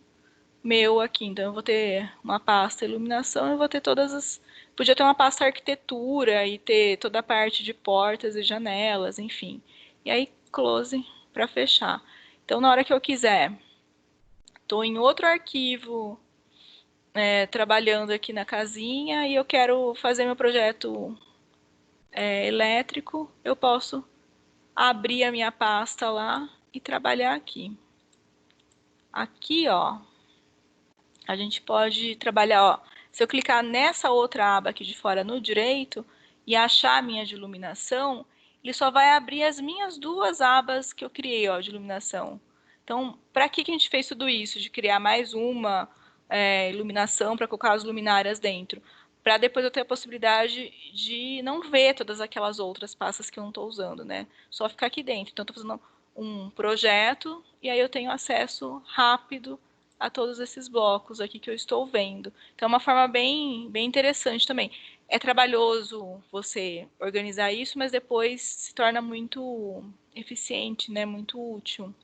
meu aqui. Então, eu vou ter uma pasta iluminação e vou ter todas as... Podia ter uma pasta arquitetura e ter toda a parte de portas e janelas, enfim. E aí, close para fechar. Então, na hora que eu quiser, estou em outro arquivo, trabalhando aqui na casinha e eu quero fazer meu projeto elétrico, eu posso abrir a minha pasta lá e trabalhar aqui. Aqui, ó, a gente pode trabalhar, ó, se eu clicar nessa outra aba aqui de fora no direito e achar a minha de iluminação, ele só vai abrir as minhas duas abas que eu criei, ó, de iluminação. Então, para que a gente fez tudo isso? De criar mais uma iluminação para colocar as luminárias dentro? Para depois eu ter a possibilidade de não ver todas aquelas outras pastas que eu não estou usando, né? Só ficar aqui dentro. Então, estou fazendo um projeto e aí eu tenho acesso rápido a todos esses blocos aqui que eu estou vendo. Então, é uma forma bem interessante também. É trabalhoso você organizar isso, mas depois se torna muito eficiente, né? Muito útil.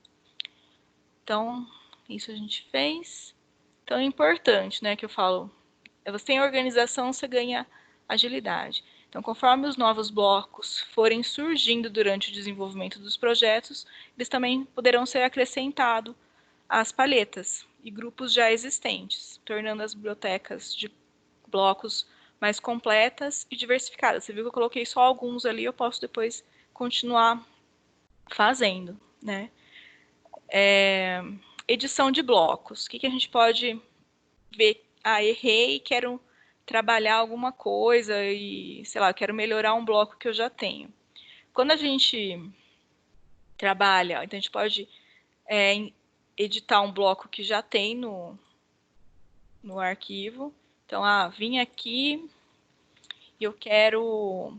Então, isso a gente fez. Então, é importante, né, que eu falo. Você tem organização, você ganha agilidade. Então, conforme os novos blocos forem surgindo durante o desenvolvimento dos projetos, eles também poderão ser acrescentados às palhetas e grupos já existentes, tornando as bibliotecas de blocos mais completas e diversificadas. Você viu que eu coloquei só alguns ali, eu posso depois continuar fazendo, né? Edição de blocos. O que a gente pode ver? Ah, errei, quero trabalhar alguma coisa e, sei lá, quero melhorar um bloco que eu já tenho. Quando a gente trabalha, então a gente pode editar um bloco que já tem no arquivo. Então, vim aqui e eu quero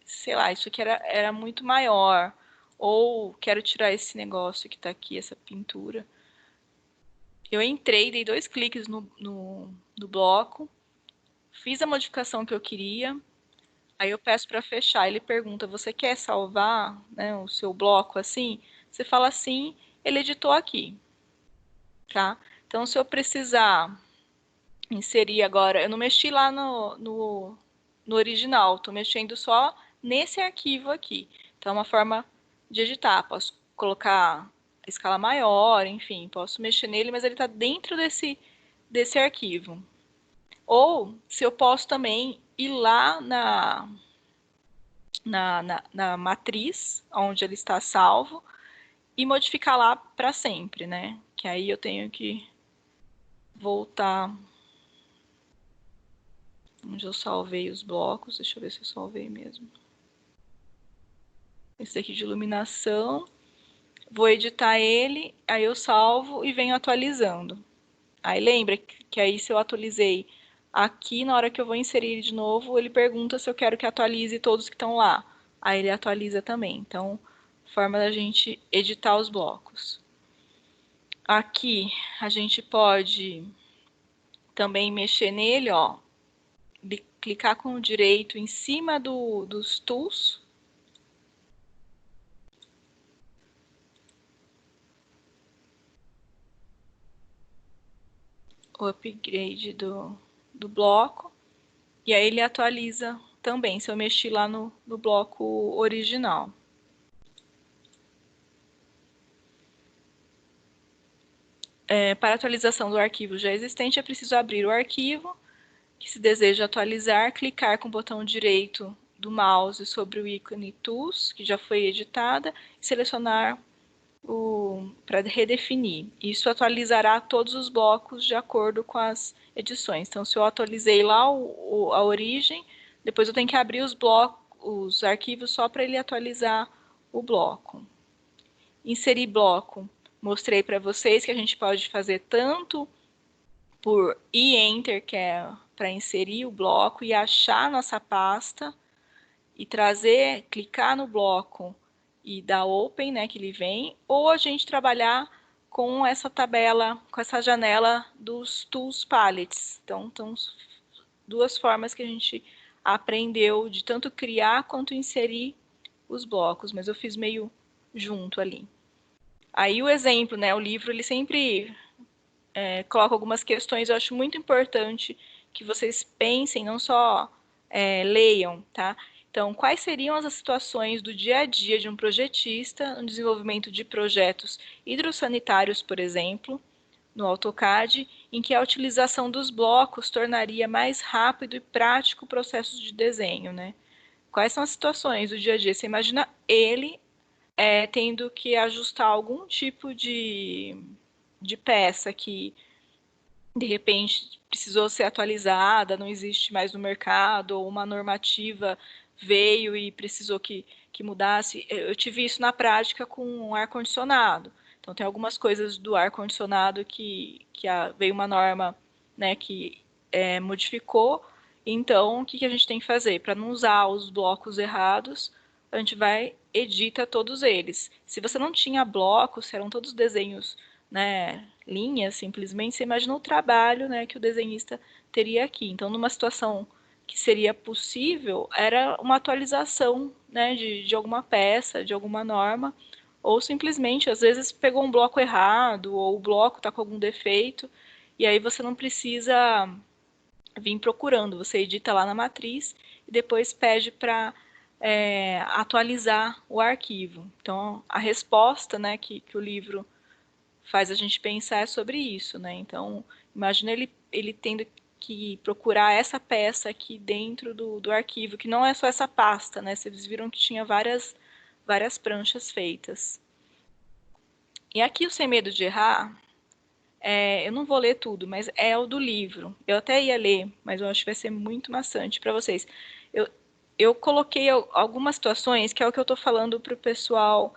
sei lá, isso aqui era muito maior, ou quero tirar esse negócio que está aqui, essa pintura. Eu entrei, dei 2 cliques no bloco, fiz a modificação que eu queria, aí eu peço para fechar. Ele pergunta: você quer salvar, né, o seu bloco assim? Você fala sim, ele editou aqui, tá? Então, se eu precisar inserir agora, eu não mexi lá no original, estou mexendo só nesse arquivo aqui. Então, é uma forma de editar. Posso colocar escala maior, enfim, posso mexer nele, mas ele está dentro desse arquivo. Ou se eu posso também ir lá na matriz, onde ele está salvo, e modificar lá para sempre, né? Que aí eu tenho que voltar onde eu salvei os blocos. Deixa eu ver se eu salvei mesmo. Esse aqui de iluminação. Vou editar ele, aí eu salvo e venho atualizando. Aí lembra que aí se eu atualizei aqui, na hora que eu vou inserir ele de novo, ele pergunta se eu quero que atualize todos que estão lá. Aí ele atualiza também. Então, forma da gente editar os blocos. Aqui a gente pode também mexer nele, ó, clicar com o direito em cima dos tools. O upgrade do bloco. E aí ele atualiza também, se eu mexer lá no bloco original. Para atualização do arquivo já existente, é preciso abrir o arquivo que se deseja atualizar, clicar com o botão direito do mouse sobre o ícone Tools, que já foi editada, e selecionar para redefinir. Isso atualizará todos os blocos de acordo com as edições. Então, se eu atualizei lá a origem, depois eu tenho que abrir os arquivos só para ele atualizar o bloco. Inserir bloco. Mostrei para vocês que a gente pode fazer tanto por Enter, que é para inserir o bloco e achar nossa pasta, e trazer, clicar no bloco e dar Open, né, que ele vem, ou a gente trabalhar com essa tabela, com essa janela dos Tools Palettes. Então, duas formas que a gente aprendeu de tanto criar quanto inserir os blocos, mas eu fiz meio junto ali. Aí o exemplo, né, o livro, ele sempre coloca algumas questões, eu acho muito importante que vocês pensem, não só leiam, tá? Então, quais seriam as situações do dia a dia de um projetista no desenvolvimento de projetos hidrossanitários, por exemplo, no AutoCAD, em que a utilização dos blocos tornaria mais rápido e prático o processo de desenho, né? Quais são as situações do dia a dia? Você imagina ele tendo que ajustar algum tipo de peça que de repente precisou ser atualizada, não existe mais no mercado, ou uma normativa veio e precisou que mudasse. Eu tive isso na prática com ar-condicionado. Então, tem algumas coisas do ar-condicionado que veio uma norma, né, que modificou. Então, o que a gente tem que fazer? Para não usar os blocos errados, a gente vai, edita todos eles. Se você não tinha blocos, se eram todos desenhos, né, linhas, simplesmente, você imagina o trabalho, né, que o desenhista teria aqui. Então, numa situação que seria possível, era uma atualização, né, de alguma peça, de alguma norma, ou simplesmente, às vezes, pegou um bloco errado, ou o bloco está com algum defeito, e aí você não precisa vir procurando, você edita lá na matriz e depois pede para atualizar o arquivo. Então, a resposta, né, que o livro faz a gente pensar sobre isso, né? Então, imagina ele tendo que procurar essa peça aqui dentro do arquivo, que não é só essa pasta, né? Vocês viram que tinha várias pranchas feitas. E aqui o Sem Medo de Errar, eu não vou ler tudo, mas é o do livro. Eu até ia ler, mas eu acho que vai ser muito maçante para vocês. Eu, eu coloquei algumas situações, que é o que eu estou falando para o pessoal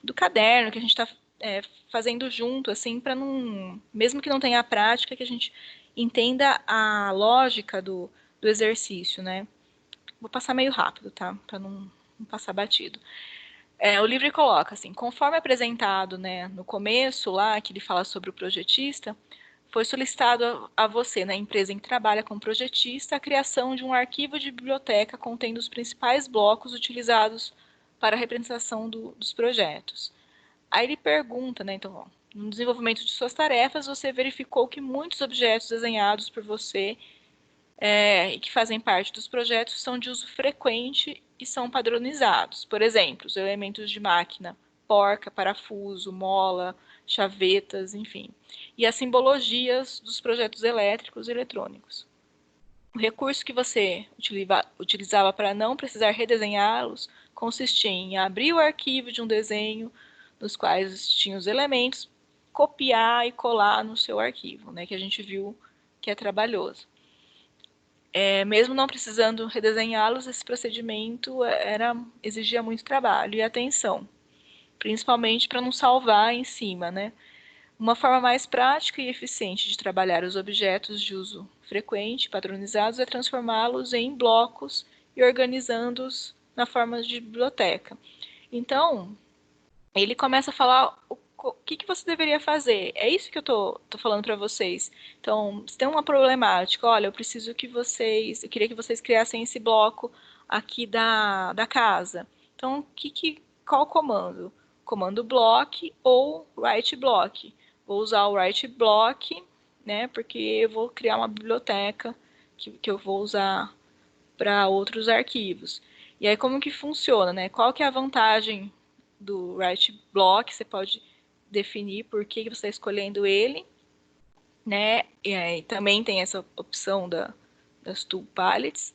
do caderno, que a gente está fazendo junto, assim, para não, mesmo que não tenha a prática, que a gente entenda a lógica do exercício, né? vou passar meio rápido, tá? Para não passar batido. O livro coloca assim, conforme apresentado, né, no começo lá, que ele fala sobre o projetista, foi solicitado a você, na empresa em que trabalha como projetista, a criação de um arquivo de biblioteca contendo os principais blocos utilizados para a representação dos projetos. Aí ele pergunta, né, então, ó, no desenvolvimento de suas tarefas, você verificou que muitos objetos desenhados por você e que fazem parte dos projetos são de uso frequente e são padronizados. Por exemplo, os elementos de máquina, porca, parafuso, mola, chavetas, enfim. E as simbologias dos projetos elétricos e eletrônicos. O recurso que você utilizava para não precisar redesenhá-los consistia em abrir o arquivo de um desenho nos quais tinham os elementos, copiar e colar no seu arquivo, né, que a gente viu que é trabalhoso. Mesmo não precisando redesenhá-los, esse procedimento exigia muito trabalho e atenção, principalmente para não salvar em cima, né? Uma forma mais prática e eficiente de trabalhar os objetos de uso frequente, padronizados, é transformá-los em blocos e organizando-os na forma de biblioteca. Então, ele começa a falar o que você deveria fazer. É isso que eu tô falando para vocês. Então, se tem uma problemática, olha, eu queria que vocês criassem esse bloco aqui da casa. Então, qual comando? Comando block ou write block. Vou usar o write block, né, porque eu vou criar uma biblioteca que eu vou usar para outros arquivos. E aí, como que funciona, né? Qual que é a vantagem do write block? Você pode definir por que você está escolhendo ele, né? E aí também tem essa opção das tool palettes.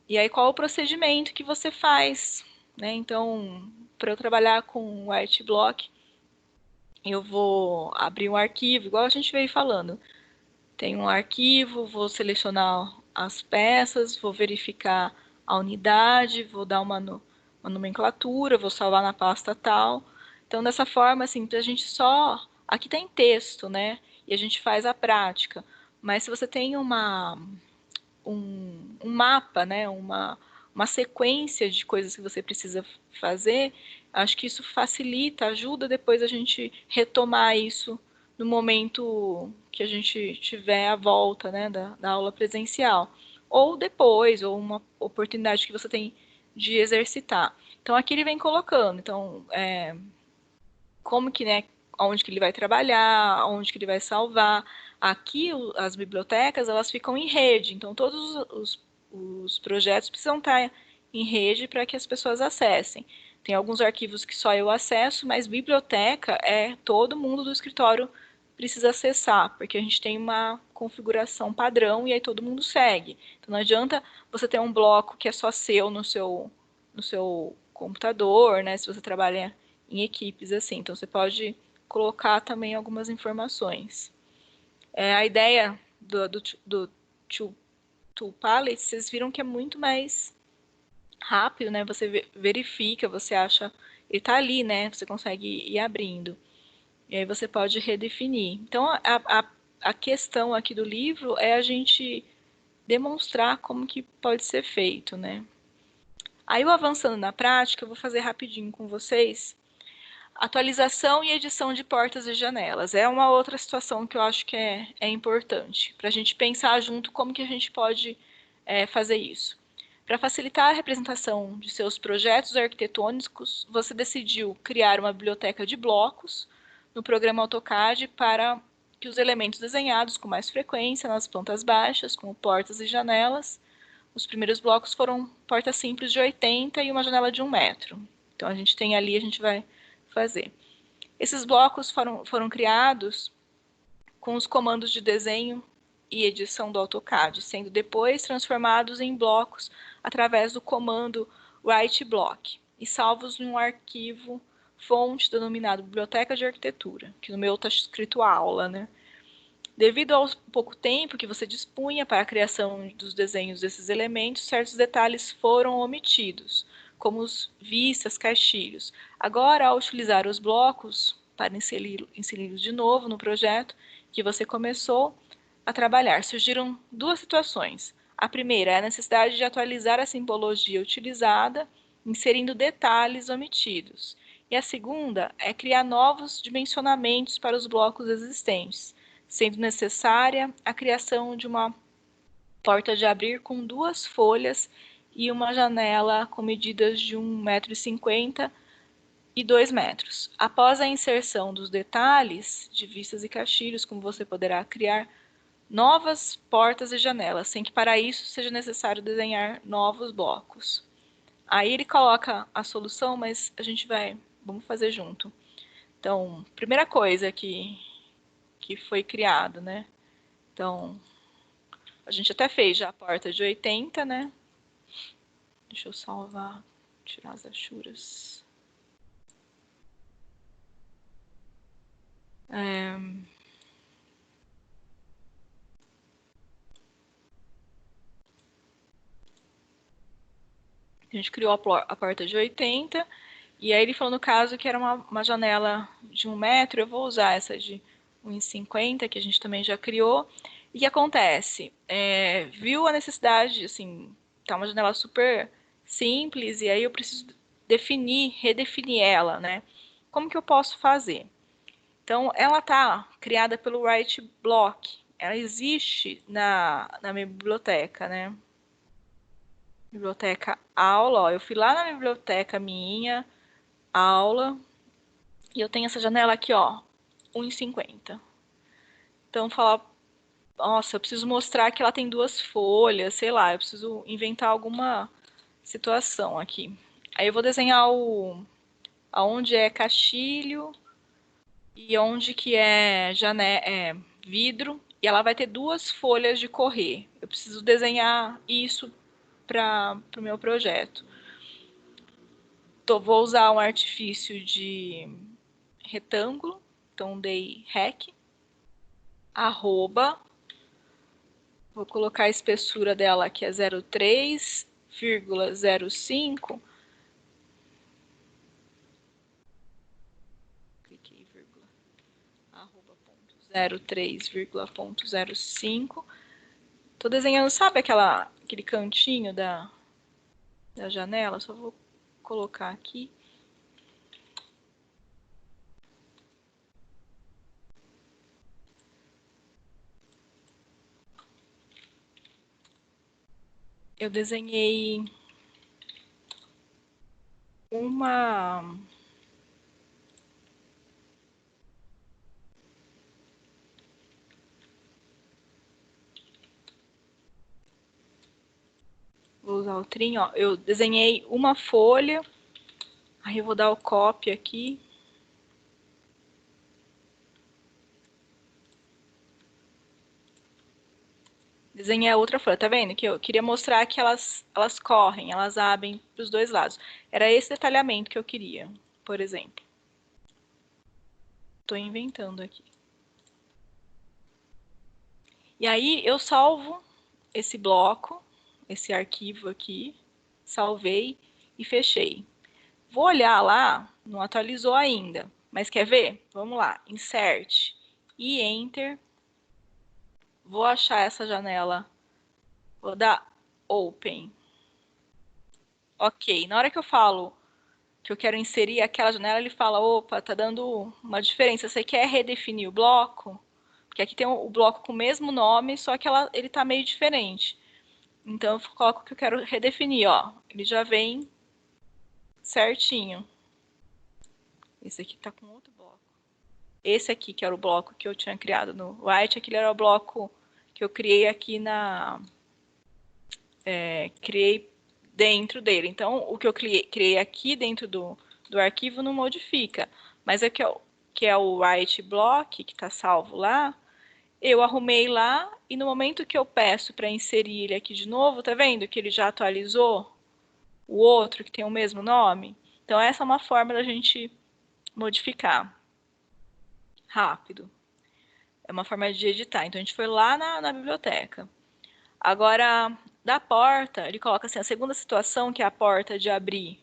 E aí, qual o procedimento que você faz, né? Então, para eu trabalhar com o write block, eu vou abrir um arquivo, igual a gente veio falando. Tem um arquivo, vou selecionar as peças, vou verificar a unidade, vou dar uma nomenclatura, vou salvar na pasta tal. Então, dessa forma, assim, a gente só... Aqui tem texto, né? E a gente faz a prática. Mas se você tem um mapa, né? Uma sequência de coisas que você precisa fazer, acho que isso facilita, ajuda depois a gente retomar isso no momento que a gente tiver a volta, né, da aula presencial. Ou depois, ou uma oportunidade que você tem de exercitar. Então, aqui ele vem colocando, então, como que, né, onde que ele vai trabalhar, onde que ele vai salvar. Aqui, as bibliotecas, elas ficam em rede, então todos os projetos precisam estar em rede para que as pessoas acessem. Tem alguns arquivos que só eu acesso, mas biblioteca todo mundo do escritório precisa acessar, porque a gente tem uma configuração padrão e aí todo mundo segue. Então não adianta você ter um bloco que é só seu no seu computador, né? Se você trabalha em equipes assim. Então você pode colocar também algumas informações. A ideia do Tool Palette, vocês viram que é muito mais rápido, né? Você verifica, você acha, ele está ali, né? Você consegue ir abrindo. E aí você pode redefinir. Então, a questão aqui do livro é a gente demonstrar como que pode ser feito, né? Aí, eu avançando na prática, eu vou fazer rapidinho com vocês. Atualização e edição de portas e janelas. É uma outra situação que eu acho que é importante, para a gente pensar junto como que a gente pode fazer isso. Para facilitar a representação de seus projetos arquitetônicos, você decidiu criar uma biblioteca de blocos no programa AutoCAD para que os elementos desenhados com mais frequência nas plantas baixas, como portas e janelas, os primeiros blocos foram portas simples de 80 e uma janela de 1 metro. Então, a gente tem ali, a gente vai fazer. Esses blocos foram criados com os comandos de desenho e edição do AutoCAD, sendo depois transformados em blocos através do comando write_block e salvos em um arquivo fonte denominado Biblioteca de Arquitetura, que no meu está escrito aula, né? Devido ao pouco tempo que você dispunha para a criação dos desenhos desses elementos, certos detalhes foram omitidos, como os vistas, caixilhos. Agora, ao utilizar os blocos para inseri-los de novo no projeto que você começou a trabalhar, surgiram duas situações. A primeira é a necessidade de atualizar a simbologia utilizada, inserindo detalhes omitidos. E a segunda é criar novos dimensionamentos para os blocos existentes, sendo necessária a criação de uma porta de abrir com 2 folhas e uma janela com medidas de 1,50 m e 2 metros. Após a inserção dos detalhes de vistas e caixilhos, como você poderá criar novas portas e janelas, sem que para isso seja necessário desenhar novos blocos. Aí ele coloca a solução, mas vamos fazer junto. Então, primeira coisa que foi criado, né? Então, a gente até fez já a porta de 80, né? Deixa eu salvar, tirar as achuras. A gente criou a porta de 80, e aí ele falou no caso que era uma janela de 1 metro, eu vou usar essa de 1,50, que a gente também já criou. E o que acontece? Viu a necessidade, assim, tá uma janela super simples, e aí eu preciso redefinir ela, né? Como que eu posso fazer? Então, ela tá criada pelo Write Block, ela existe na minha biblioteca, né? Biblioteca aula, ó, eu fui lá na biblioteca minha, aula, e eu tenho essa janela aqui, ó, 1,50. Então, falar, nossa, eu preciso mostrar que ela tem 2 folhas, sei lá, eu preciso inventar alguma situação aqui. Aí eu vou desenhar aonde é caixilho e onde que é vidro, e ela vai ter 2 folhas de correr. Eu preciso desenhar isso para o meu projeto. Vou usar um artifício de retângulo, então dei REC, arroba, vou colocar a espessura dela que é 0,3,05, cliquei, vírgula, arroba, 0,3,05. Tô desenhando, sabe aquele cantinho da janela? Só vou colocar aqui. Eu desenhei uma... Vou usar o trim, ó. Eu desenhei uma folha, aí eu vou dar o copy aqui. Desenhei a outra folha, tá vendo? Que eu queria mostrar que elas correm, elas abrem para os 2 lados. Era esse detalhamento que eu queria, por exemplo. Estou inventando aqui. E aí eu salvo esse bloco, esse arquivo aqui, salvei e fechei. Vou olhar lá, não atualizou ainda, mas quer ver? Vamos lá, Insert e Enter. Vou achar essa janela, vou dar Open. Ok, na hora que eu falo que eu quero inserir aquela janela, ele fala, opa, tá dando uma diferença. Você quer redefinir o bloco? Porque aqui tem o bloco com o mesmo nome, só que ele tá meio diferente. Então, eu coloco que eu quero redefinir, ó. Ele já vem certinho. Esse aqui tá com outro bloco. Esse aqui, que era o bloco que eu tinha criado no White, aquele era o bloco que eu criei aqui criei dentro dele. Então, o que eu criei aqui dentro do arquivo não modifica. Mas aqui, ó, que é o Write Block, que está salvo lá, eu arrumei lá, e no momento que eu peço para inserir ele aqui de novo, tá vendo que ele já atualizou o outro, que tem o mesmo nome? Então, essa é uma forma da gente modificar rápido. É uma forma de editar. Então, a gente foi lá na biblioteca. Agora, da porta, ele coloca assim, a segunda situação, que é a porta de abrir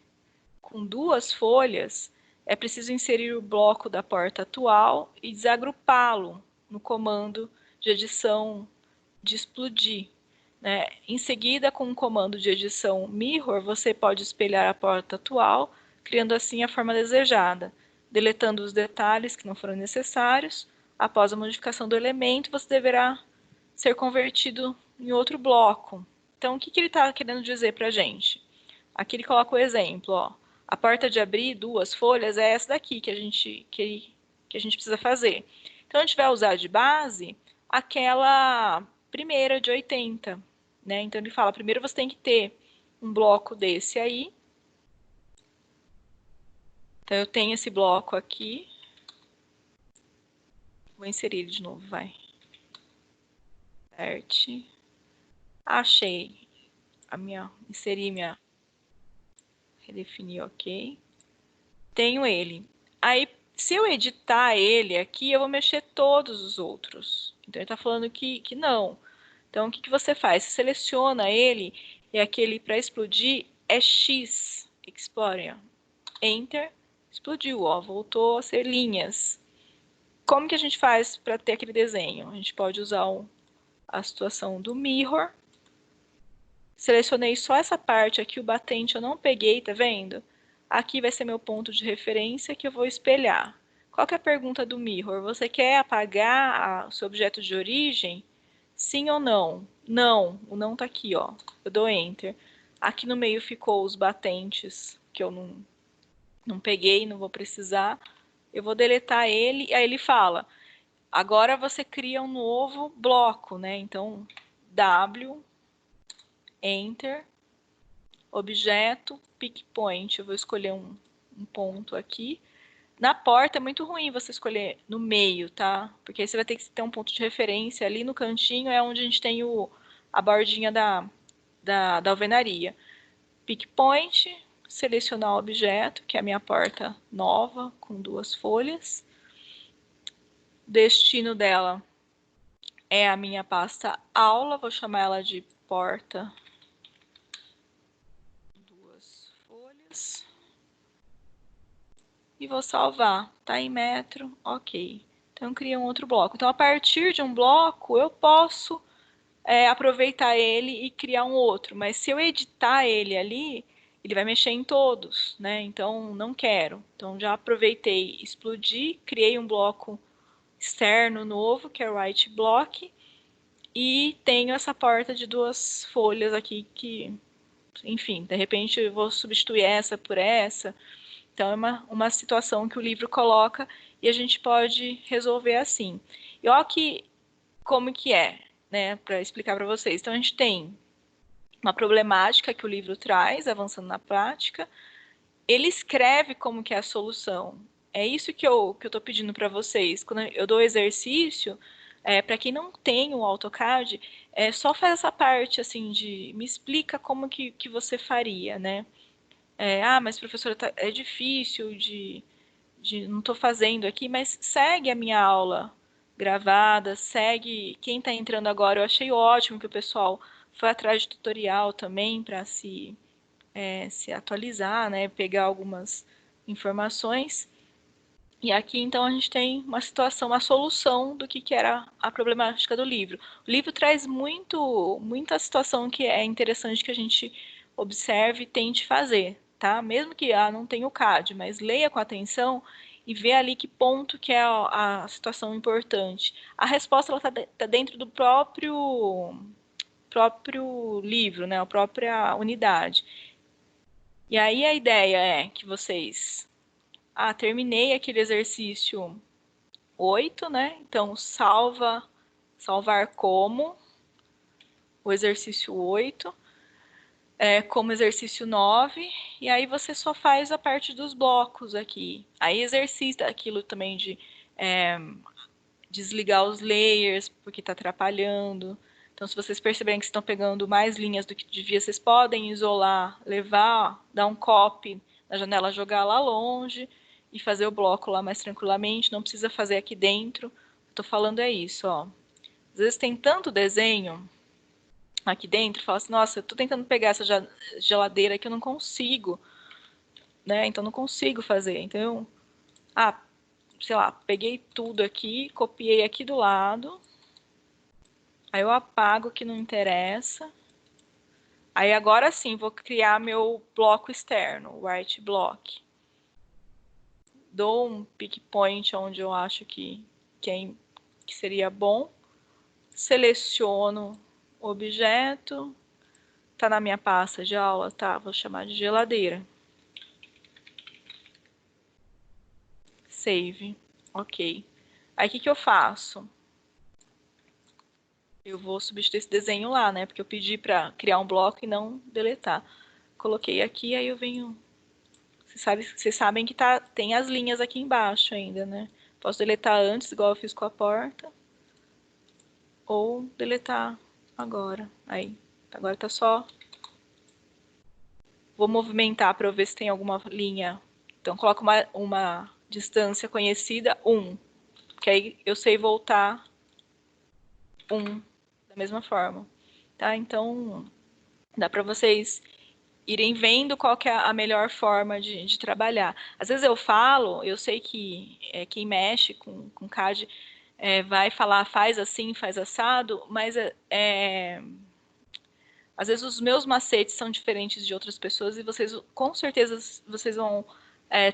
com 2 folhas, é preciso inserir o bloco da porta atual e desagrupá-lo no comando de edição de explodir. né? Em seguida, com o comando de edição Mirror, você pode espelhar a porta atual, criando assim a forma desejada, deletando os detalhes que não foram necessários. Após a modificação do elemento, você deverá ser convertido em outro bloco. Então, o que ele está querendo dizer para a gente? Aqui ele coloca o exemplo, ó. A porta de abrir 2 folhas é essa daqui que a gente precisa fazer. Então, a gente vai usar de base aquela primeira de 80, né? Então, ele fala, primeiro você tem que ter um bloco desse aí. Então, eu tenho esse bloco aqui. Vou inserir ele de novo, vai. Certo. Achei inseri minha, redefinir, ok. Tenho ele. Aí, se eu editar ele aqui, eu vou mexer todos os outros. Então, ele está falando que não. Então, o que você faz? Você seleciona ele, e aquele para explodir é X, Explorer. Enter, explodiu, ó, voltou a ser linhas. Como que a gente faz para ter aquele desenho? A gente pode usar a situação do Mirror. Selecionei só essa parte aqui, o batente eu não peguei, tá vendo? Aqui vai ser meu ponto de referência que eu vou espelhar. Qual que é a pergunta do Mirror? Você quer apagar o seu objeto de origem? Sim ou não? Não, o não tá aqui, ó. Eu dou Enter. Aqui no meio ficou os batentes que eu não peguei, não vou precisar. Eu vou deletar ele, e aí ele fala, agora você cria um novo bloco, né? Então, W, Enter, objeto, pick point. Eu vou escolher um ponto aqui. Na porta é muito ruim você escolher no meio, tá? Porque aí você vai ter que ter um ponto de referência. Ali no cantinho é onde a gente tem a bordinha da alvenaria. Pick point, selecionar o objeto, que é a minha porta nova, com 2 folhas. Destino dela é a minha pasta aula, vou chamar ela de porta 2 folhas. E vou salvar. Tá em metro, ok. Então, cria um outro bloco. Então, a partir de um bloco, eu posso aproveitar ele e criar um outro. Mas se eu editar ele ali, ele vai mexer em todos, né? Então, não quero. Então, já aproveitei, explodi, criei um bloco externo novo, que é o White Block. E tenho essa porta de 2 folhas aqui que, enfim, de repente eu vou substituir essa por essa. Então, é uma situação que o livro coloca e a gente pode resolver assim. E olha como que é, né, para explicar para vocês. Então, a gente tem uma problemática que o livro traz, avançando na prática. Ele escreve como que é a solução. É isso que eu estou pedindo para vocês. Quando eu dou exercício, para quem não tem o AutoCAD, só faz essa parte assim de me explica como que você faria, né? Mas professora, é difícil não estou fazendo aqui, mas segue a minha aula gravada, segue quem está entrando agora. Eu achei ótimo que o pessoal foi atrás de tutorial também para se atualizar, né? Pegar algumas informações. E aqui, então, a gente tem uma situação, uma solução do que era a problemática do livro. O livro traz muita situação que é interessante que a gente observe e tente fazer, tá? Mesmo que não tenha o CAD, mas leia com atenção e vê ali que ponto que é a situação importante. A resposta está dentro do próprio livro, né? A própria unidade. E aí a ideia é que vocês terminei aquele exercício 8, né? Então, salvar como o exercício 8, como exercício 9, e aí você só faz a parte dos blocos aqui. Aí exercita aquilo também de desligar os layers, porque está atrapalhando. Então, se vocês perceberem que estão pegando mais linhas do que devia, vocês podem isolar, levar, dar um copy na janela, jogar lá longe e fazer o bloco lá mais tranquilamente. Não precisa fazer aqui dentro. Estou falando é isso, ó. Às vezes tem tanto desenho aqui dentro, fala assim, nossa, eu estou tentando pegar essa geladeira que eu não consigo, né? Então não consigo fazer. Então, sei lá, peguei tudo aqui, copiei aqui do lado Aí eu apago o que não interessa. Aí agora sim, vou criar meu bloco externo, o Art Block. Dou um pick point onde eu acho que seria bom. Seleciono o objeto. Tá na minha pasta de aula, tá? Vou chamar de geladeira. Save. Ok. Aí o que eu faço? Eu vou substituir esse desenho lá, né? Porque eu pedi para criar um bloco e não deletar. Coloquei aqui, aí eu venho. Vocês sabem que tem as linhas aqui embaixo ainda, né? Posso deletar antes, igual eu fiz com a porta. Ou deletar agora. Aí. Agora tá só. Vou movimentar para ver se tem alguma linha. Então, coloco uma distância conhecida, 1. Que aí eu sei voltar 1 da mesma forma. Tá? Então, dá para vocês irem vendo qual que é a melhor forma de trabalhar. Às vezes eu falo, eu sei que quem mexe com CAD vai falar faz assim, faz assado, mas às vezes os meus macetes são diferentes de outras pessoas e vocês, com certeza, vocês vão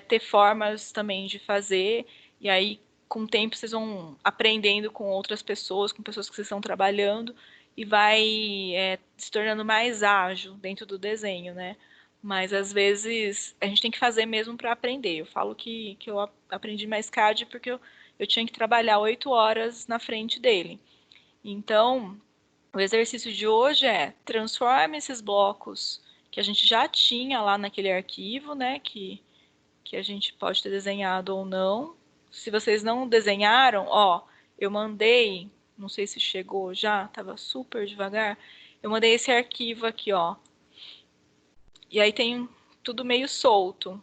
ter formas também de fazer, e aí, com o tempo, vocês vão aprendendo com outras pessoas, com pessoas que vocês estão trabalhando, e vai se tornando mais ágil dentro do desenho, né? Mas, às vezes, a gente tem que fazer mesmo para aprender. Eu falo que eu aprendi mais CAD porque eu tinha que trabalhar 8 horas na frente dele. Então, o exercício de hoje é transforme esses blocos que a gente já tinha lá naquele arquivo, né? Que a gente pode ter desenhado ou não. Se vocês não desenharam, ó, eu mandei, não sei se chegou já, estava super devagar. Eu mandei esse arquivo aqui, ó. E aí tem tudo meio solto. O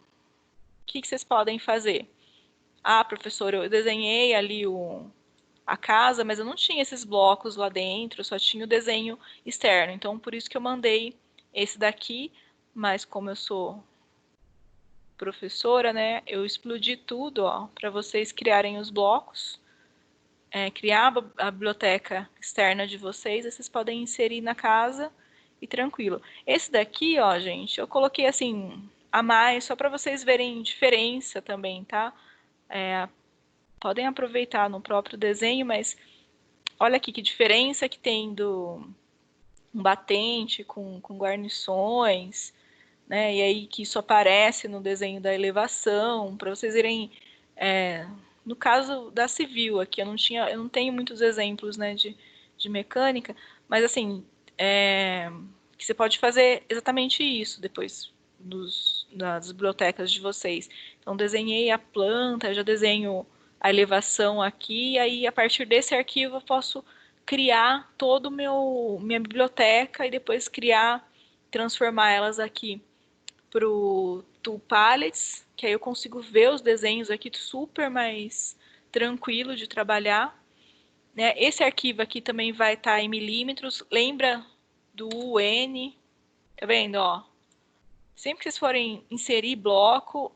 que vocês podem fazer? Ah, professor, eu desenhei ali a casa, mas eu não tinha esses blocos lá dentro, eu só tinha o desenho externo. Então, por isso que eu mandei esse daqui, mas como eu sou professora, né, eu explodi tudo, ó, para vocês criarem os blocos, criar a biblioteca externa de vocês, vocês podem inserir na casa e tranquilo. Esse daqui, ó, gente, eu coloquei assim a mais só para vocês verem diferença também, tá? Podem aproveitar no próprio desenho, mas olha aqui que diferença que tem do um batente com guarnições, né? E aí que isso aparece no desenho da elevação, para vocês irem. No caso da civil aqui, eu não tenho muitos exemplos, né, de mecânica, mas assim, que você pode fazer exatamente isso depois nas bibliotecas de vocês. Então, desenhei a planta, já desenho a elevação aqui, e aí a partir desse arquivo eu posso criar todo minha biblioteca e depois transformar elas aqui para o Tool Palettes, que aí eu consigo ver os desenhos aqui super mais tranquilo de trabalhar. Né? Esse arquivo aqui também vai estar em milímetros, lembra do UN, tá vendo? Ó? Sempre que vocês forem inserir bloco,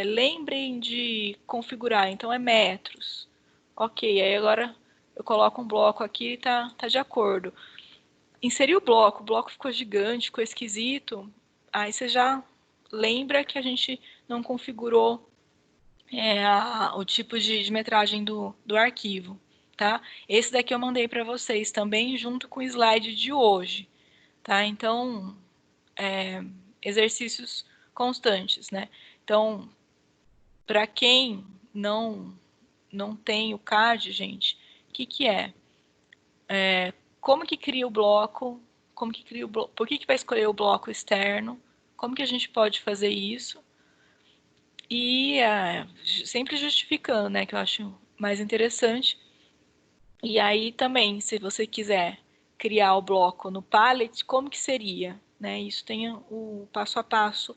lembrem de configurar, então é metros. Ok, aí agora eu coloco um bloco aqui e tá de acordo. Inseri o bloco ficou gigante, ficou esquisito, aí você já lembra que a gente não configurou o tipo de metragem do arquivo, tá? Esse daqui eu mandei para vocês também junto com o slide de hoje, tá? Então, exercícios constantes, né? Então, para quem não tem o CAD, gente, o que é? Como que cria o bloco? Como que cria o bloco? Por que vai escolher o bloco externo? Como que a gente pode fazer isso? E sempre justificando, né? Que eu acho mais interessante. E aí também, se você quiser criar o bloco no palette, como que seria? Né? Isso tem o passo a passo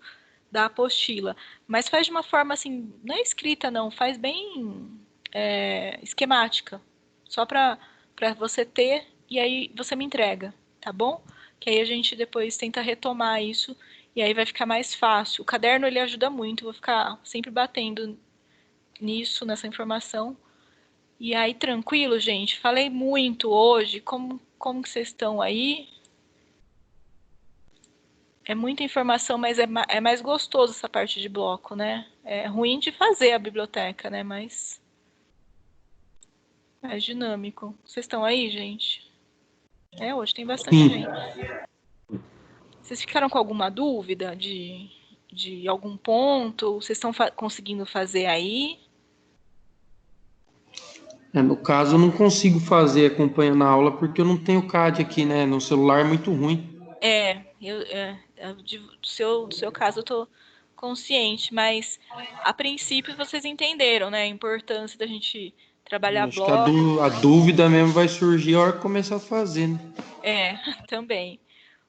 da apostila. Mas faz de uma forma assim, não é escrita não, faz bem esquemática. Só para você ter e aí você me entrega, tá bom? Que aí a gente depois tenta retomar isso e aí vai ficar mais fácil. O caderno ele ajuda muito, vou ficar sempre batendo nisso, nessa informação, E aí, tranquilo, gente? Falei muito hoje. Como que vocês estão aí? É muita informação, mas é mais gostoso essa parte de bloco, né? É ruim de fazer a biblioteca, né? Mas é dinâmico. Vocês estão aí, gente? Hoje tem bastante Sim. gente. Vocês ficaram com alguma dúvida de algum ponto? Vocês estão conseguindo fazer aí? No caso, eu não consigo fazer acompanhando a aula porque eu não tenho CAD aqui, né? No celular é muito ruim. Do seu caso eu tô consciente, mas a princípio vocês entenderam, né, a importância da gente trabalhar Acho que a, bloco. a dúvida mesmo vai surgir a hora que começar a fazer, né? É, também.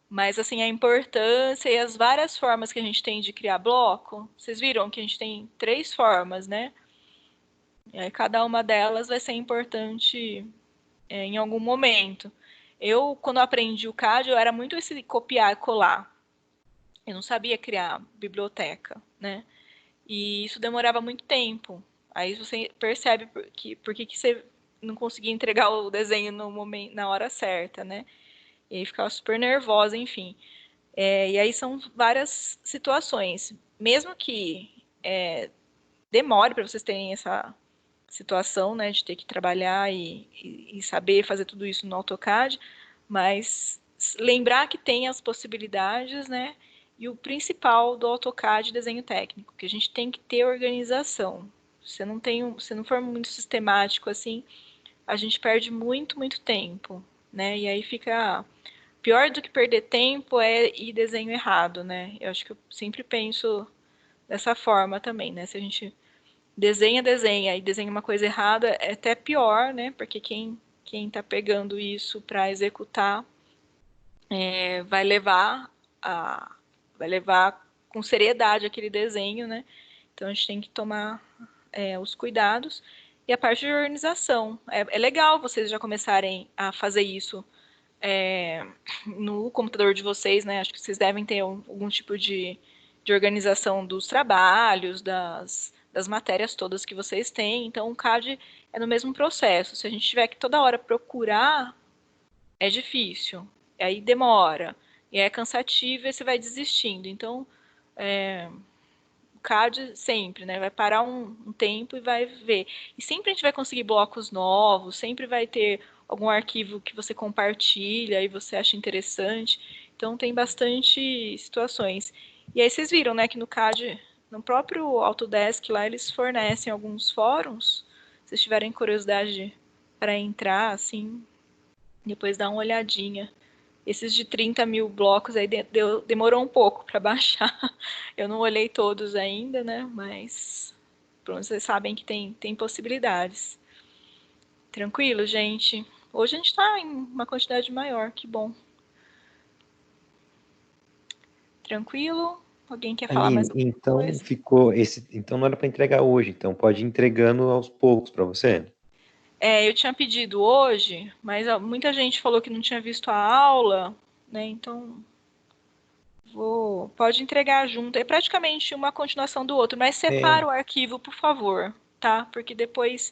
Mas assim, a importância e as várias formas que a gente tem de criar bloco, vocês viram que a gente tem 3 formas, né? E aí cada uma delas vai ser importante em algum momento. Eu, quando aprendi o CAD, eu era muito esse copiar e colar. Eu não sabia criar biblioteca, né? E isso demorava muito tempo. Aí você percebe por que você não conseguia entregar o desenho no momento, na hora certa, né? E aí ficava super nervosa, enfim. E aí são várias situações. Mesmo que demore para vocês terem essa situação, né, de ter que trabalhar e saber fazer tudo isso no AutoCAD, mas lembrar que tem as possibilidades, né, e o principal do AutoCAD desenho técnico, que a gente tem que ter organização. Se não for muito sistemático assim, a gente perde muito, muito tempo, né? E aí fica pior do que perder tempo é ir desenho errado, né? Eu acho que eu sempre penso dessa forma também, né? Se a gente desenha e desenha uma coisa errada, é até pior, né? Porque quem está pegando isso para executar vai levar vai levar com seriedade aquele desenho, né? Então a gente tem que tomar os cuidados. E a parte de organização. É legal vocês já começarem a fazer isso no computador de vocês, né? Acho que vocês devem ter algum tipo de organização dos trabalhos, das matérias todas que vocês têm. Então, o CAD é no mesmo processo. Se a gente tiver que toda hora procurar, é difícil. Aí demora. E é cansativo e você vai desistindo. Então, o CAD sempre, né? Vai parar um tempo e vai ver. E sempre a gente vai conseguir blocos novos, sempre vai ter algum arquivo que você compartilha e você acha interessante. Então tem bastante situações. E aí vocês viram, né, que no CAD, no próprio Autodesk lá, eles fornecem alguns fóruns. Se vocês tiverem curiosidade para entrar, assim, depois dá uma olhadinha. Esses de 30 mil blocos aí demorou um pouco para baixar. Eu não olhei todos ainda, né? Mas pronto, vocês sabem que tem possibilidades. Tranquilo, gente? Hoje a gente está em uma quantidade maior, que bom. Tranquilo? Alguém quer falar mais Aline, alguma então coisa? ficou esse, então não era para entregar hoje, então pode ir entregando aos poucos para você. Eu tinha pedido hoje, mas muita gente falou que não tinha visto a aula, né? Então pode entregar junto. É praticamente uma continuação do outro, mas É, separa o arquivo, por favor, tá? Porque depois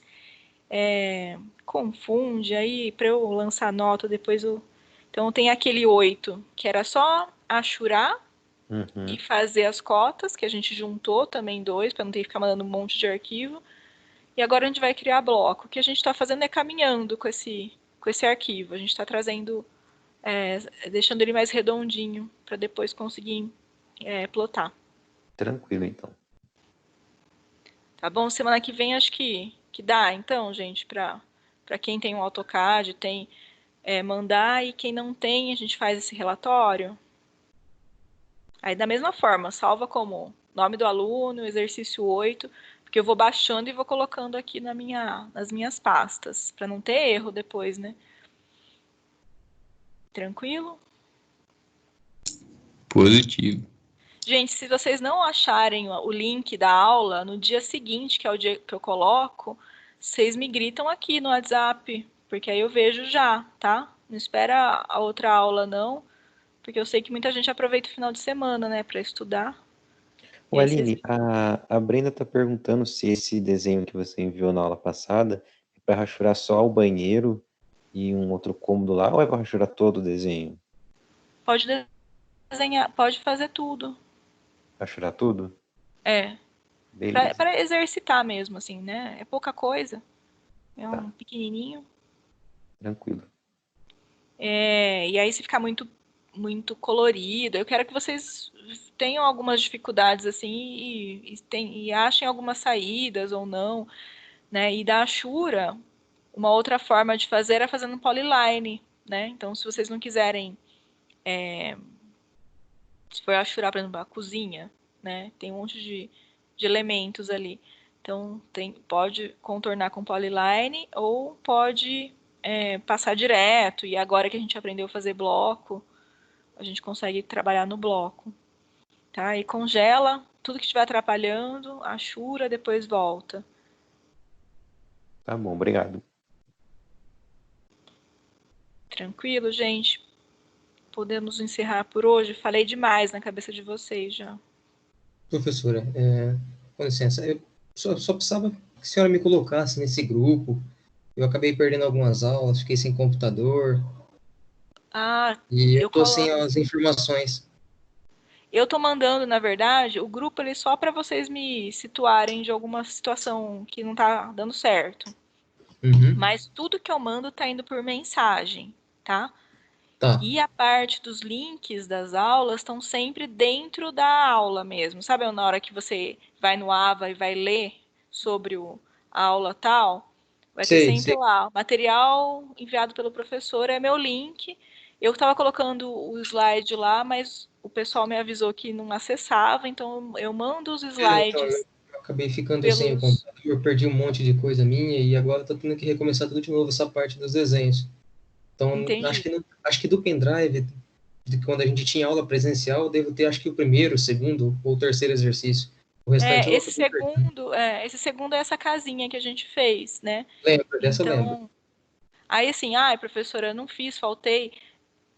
confunde aí para eu lançar nota depois eu... Então tem aquele 8 que era só achurar e uhum. fazer as cotas, que a gente juntou também dois, para não ter que ficar mandando um monte de arquivo. E agora a gente vai criar bloco. O que a gente está fazendo é caminhando com esse arquivo. A gente está trazendo, deixando ele mais redondinho, para depois conseguir plotar. Tranquilo, então. Tá bom? Semana que vem acho que dá, então, gente, para quem tem um AutoCAD, tem mandar, e quem não tem, a gente faz esse relatório. Aí, da mesma forma, salva como nome do aluno, exercício 8, porque eu vou baixando e vou colocando aqui nas minhas pastas, para não ter erro depois, né? Tranquilo? Positivo. Gente, se vocês não acharem o link da aula no dia seguinte, que é o dia que eu coloco, vocês me gritam aqui no WhatsApp, porque aí eu vejo já, tá? Não espera a outra aula, não, porque eu sei que muita gente aproveita o final de semana, né, para estudar. E Ô, aí vocês. Aline, a Brenda está perguntando se esse desenho que você enviou na aula passada é para rachurar só o banheiro e um outro cômodo lá, ou é para rachurar todo o desenho? Pode desenhar, pode fazer tudo. Rachurar tudo? É, Beleza. para exercitar mesmo, assim, né? É pouca coisa, é Tá, um pequenininho. tranquilo. E aí se ficar muito colorido, eu quero que vocês tenham algumas dificuldades assim e achem algumas saídas ou não, né? E da Ashura, uma outra forma de fazer é fazendo polyline, né? Então, se vocês não quiserem, se for Ashura, por exemplo, a cozinha, né? Tem um monte de elementos ali. Então, pode contornar com polyline ou pode passar direto. E agora que a gente aprendeu a fazer bloco, a gente consegue trabalhar no bloco, tá? E congela tudo que estiver atrapalhando, achura, depois volta. Tá bom, obrigado. Tranquilo, gente? Podemos encerrar por hoje? Falei demais na cabeça de vocês já. Professora, com licença, eu só precisava que a senhora me colocasse nesse grupo. Eu acabei perdendo algumas aulas, fiquei sem computador Ah, e eu eu tô sem coloco. as informações. Eu tô mandando, na verdade, o grupo ali só para vocês me situarem de alguma situação que não tá dando certo. Uhum, Mas tudo que eu mando tá indo por mensagem, tá? tá, E a parte dos links das aulas estão sempre dentro da aula mesmo. Sabe na hora que você vai no AVA e vai ler sobre a aula tal? Vai ter sei, sempre sei. lá, material enviado pelo professor é meu link. Eu estava colocando o slide lá, mas o pessoal me avisou que não acessava, então eu mando os Então, eu slides acabei ficando sem o pelos. computador, perdi um monte de coisa minha e agora tô tendo que recomeçar tudo de novo essa parte dos desenhos. Então, Entendi. acho que do pendrive, de quando a gente tinha aula presencial, eu devo ter acho que o primeiro, o segundo ou o terceiro exercício. O restante É, eu acabei perdendo. esse segundo é essa casinha que a gente fez, né? Lembro, dessa eu lembro. Então, aí assim, ai, professora, eu não fiz, faltei.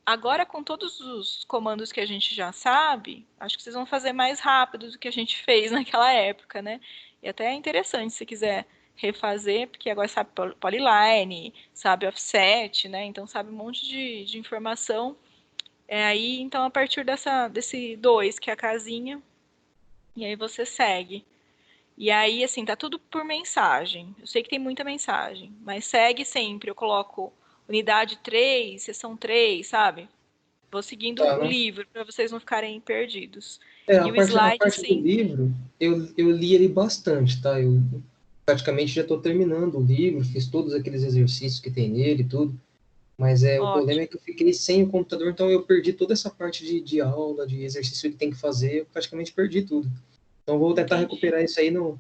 Agora, com todos os comandos que a gente já sabe, acho que vocês vão fazer mais rápido do que a gente fez naquela época, né? E até é interessante se quiser refazer, porque agora sabe polyline, sabe offset, né? Então sabe um monte de informação. Aí, então, a partir desse 2, que é a casinha, e aí você segue. E aí, assim, tá tudo por mensagem. Eu sei que tem muita mensagem, mas segue sempre. Eu coloco unidade 3, sessão 3, sabe? Vou seguindo Tá, o não. livro para vocês não ficarem perdidos. A E o parte, a slide parte do sempre. livro, eu li ele bastante, tá? Eu praticamente já estou terminando o livro, fiz todos aqueles exercícios que tem nele e tudo. Mas o problema é Ótimo. que eu fiquei sem o computador, então eu perdi toda essa parte de aula, de exercício que tem que fazer, eu praticamente perdi tudo. Então vou tentar Entendi. recuperar isso aí no,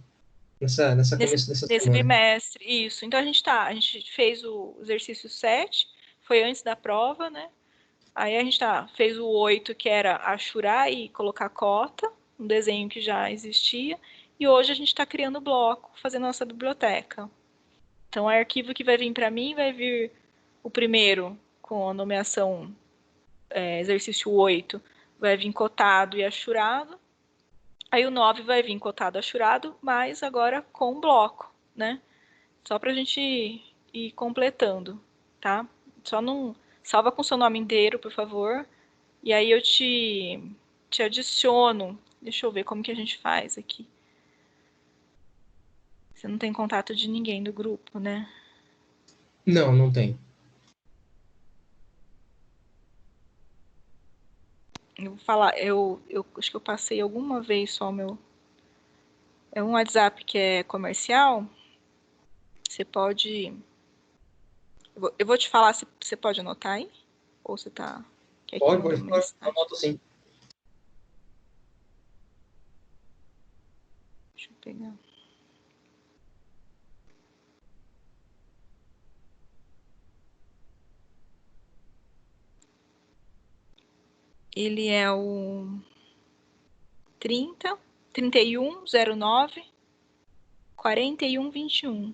nessa Nesse, começo dessa nesse semana. bimestre, isso. Então a gente fez o exercício 7, foi antes da prova, né? Aí a gente fez o 8, que era achurar e colocar cota, um desenho que já existia. E hoje a gente está criando bloco, fazendo nossa biblioteca. Então, o arquivo que vai vir para mim vai vir o primeiro, com a nomeação exercício 8, vai vir cotado e achurado. Aí o 9 vai vir cotado achurado, mas agora com bloco, né? Só para a gente ir completando, tá? Só não salva com seu nome inteiro, por favor. E aí eu te adiciono. Deixa eu ver como que a gente faz aqui. Você não tem contato de ninguém do grupo, né? Não, não tem. Eu vou falar, eu acho que eu passei alguma vez só o meu. É um WhatsApp que é comercial. Você pode. Eu vou te falar se você pode anotar aí. Ou você tá. Quer que eu Pode, mande pode uma falar. mensagem? Anoto sim. Deixa eu pegar. Ele é o 30 31 09 41 21.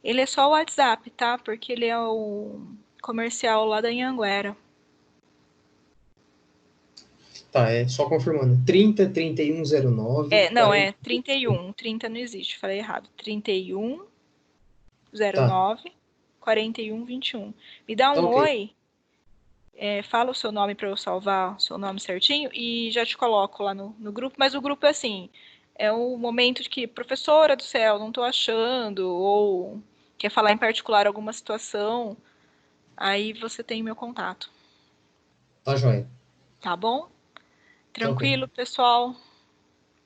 Ele é só o WhatsApp, tá? Porque ele é o comercial lá da Anhanguera. Tá, só confirmando. 30, 3109. Não, 40. 31. 30 não existe, falei errado. 31, Tá, 09, 41, 21. Me dá tá um ok. oi, fala o seu nome para eu salvar o seu nome certinho e já te coloco lá no grupo. Mas o grupo é assim, é o momento de que, professora do céu, não estou achando, ou quer falar em particular alguma situação, aí você tem meu contato, Tá joia. tá bom? Tá ok. Tranquilo, pessoal?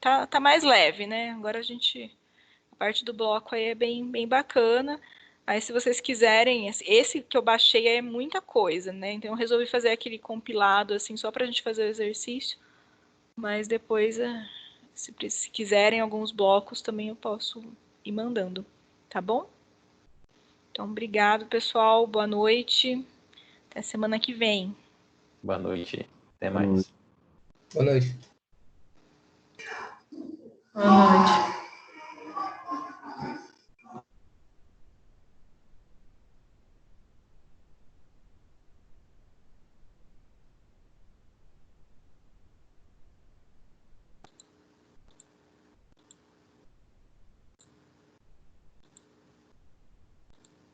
Tá mais leve, né? Agora a parte do bloco aí é bem bacana. Aí, se vocês quiserem, esse que eu baixei é muita coisa, né? Então, eu resolvi fazer aquele compilado, assim, só pra gente fazer o exercício. Mas depois, se quiserem alguns blocos, também eu posso ir mandando, tá bom? Então, obrigado, pessoal. Boa noite. Até semana que vem. Boa noite. Até Boa noite. mais. Boa noite. Boa noite.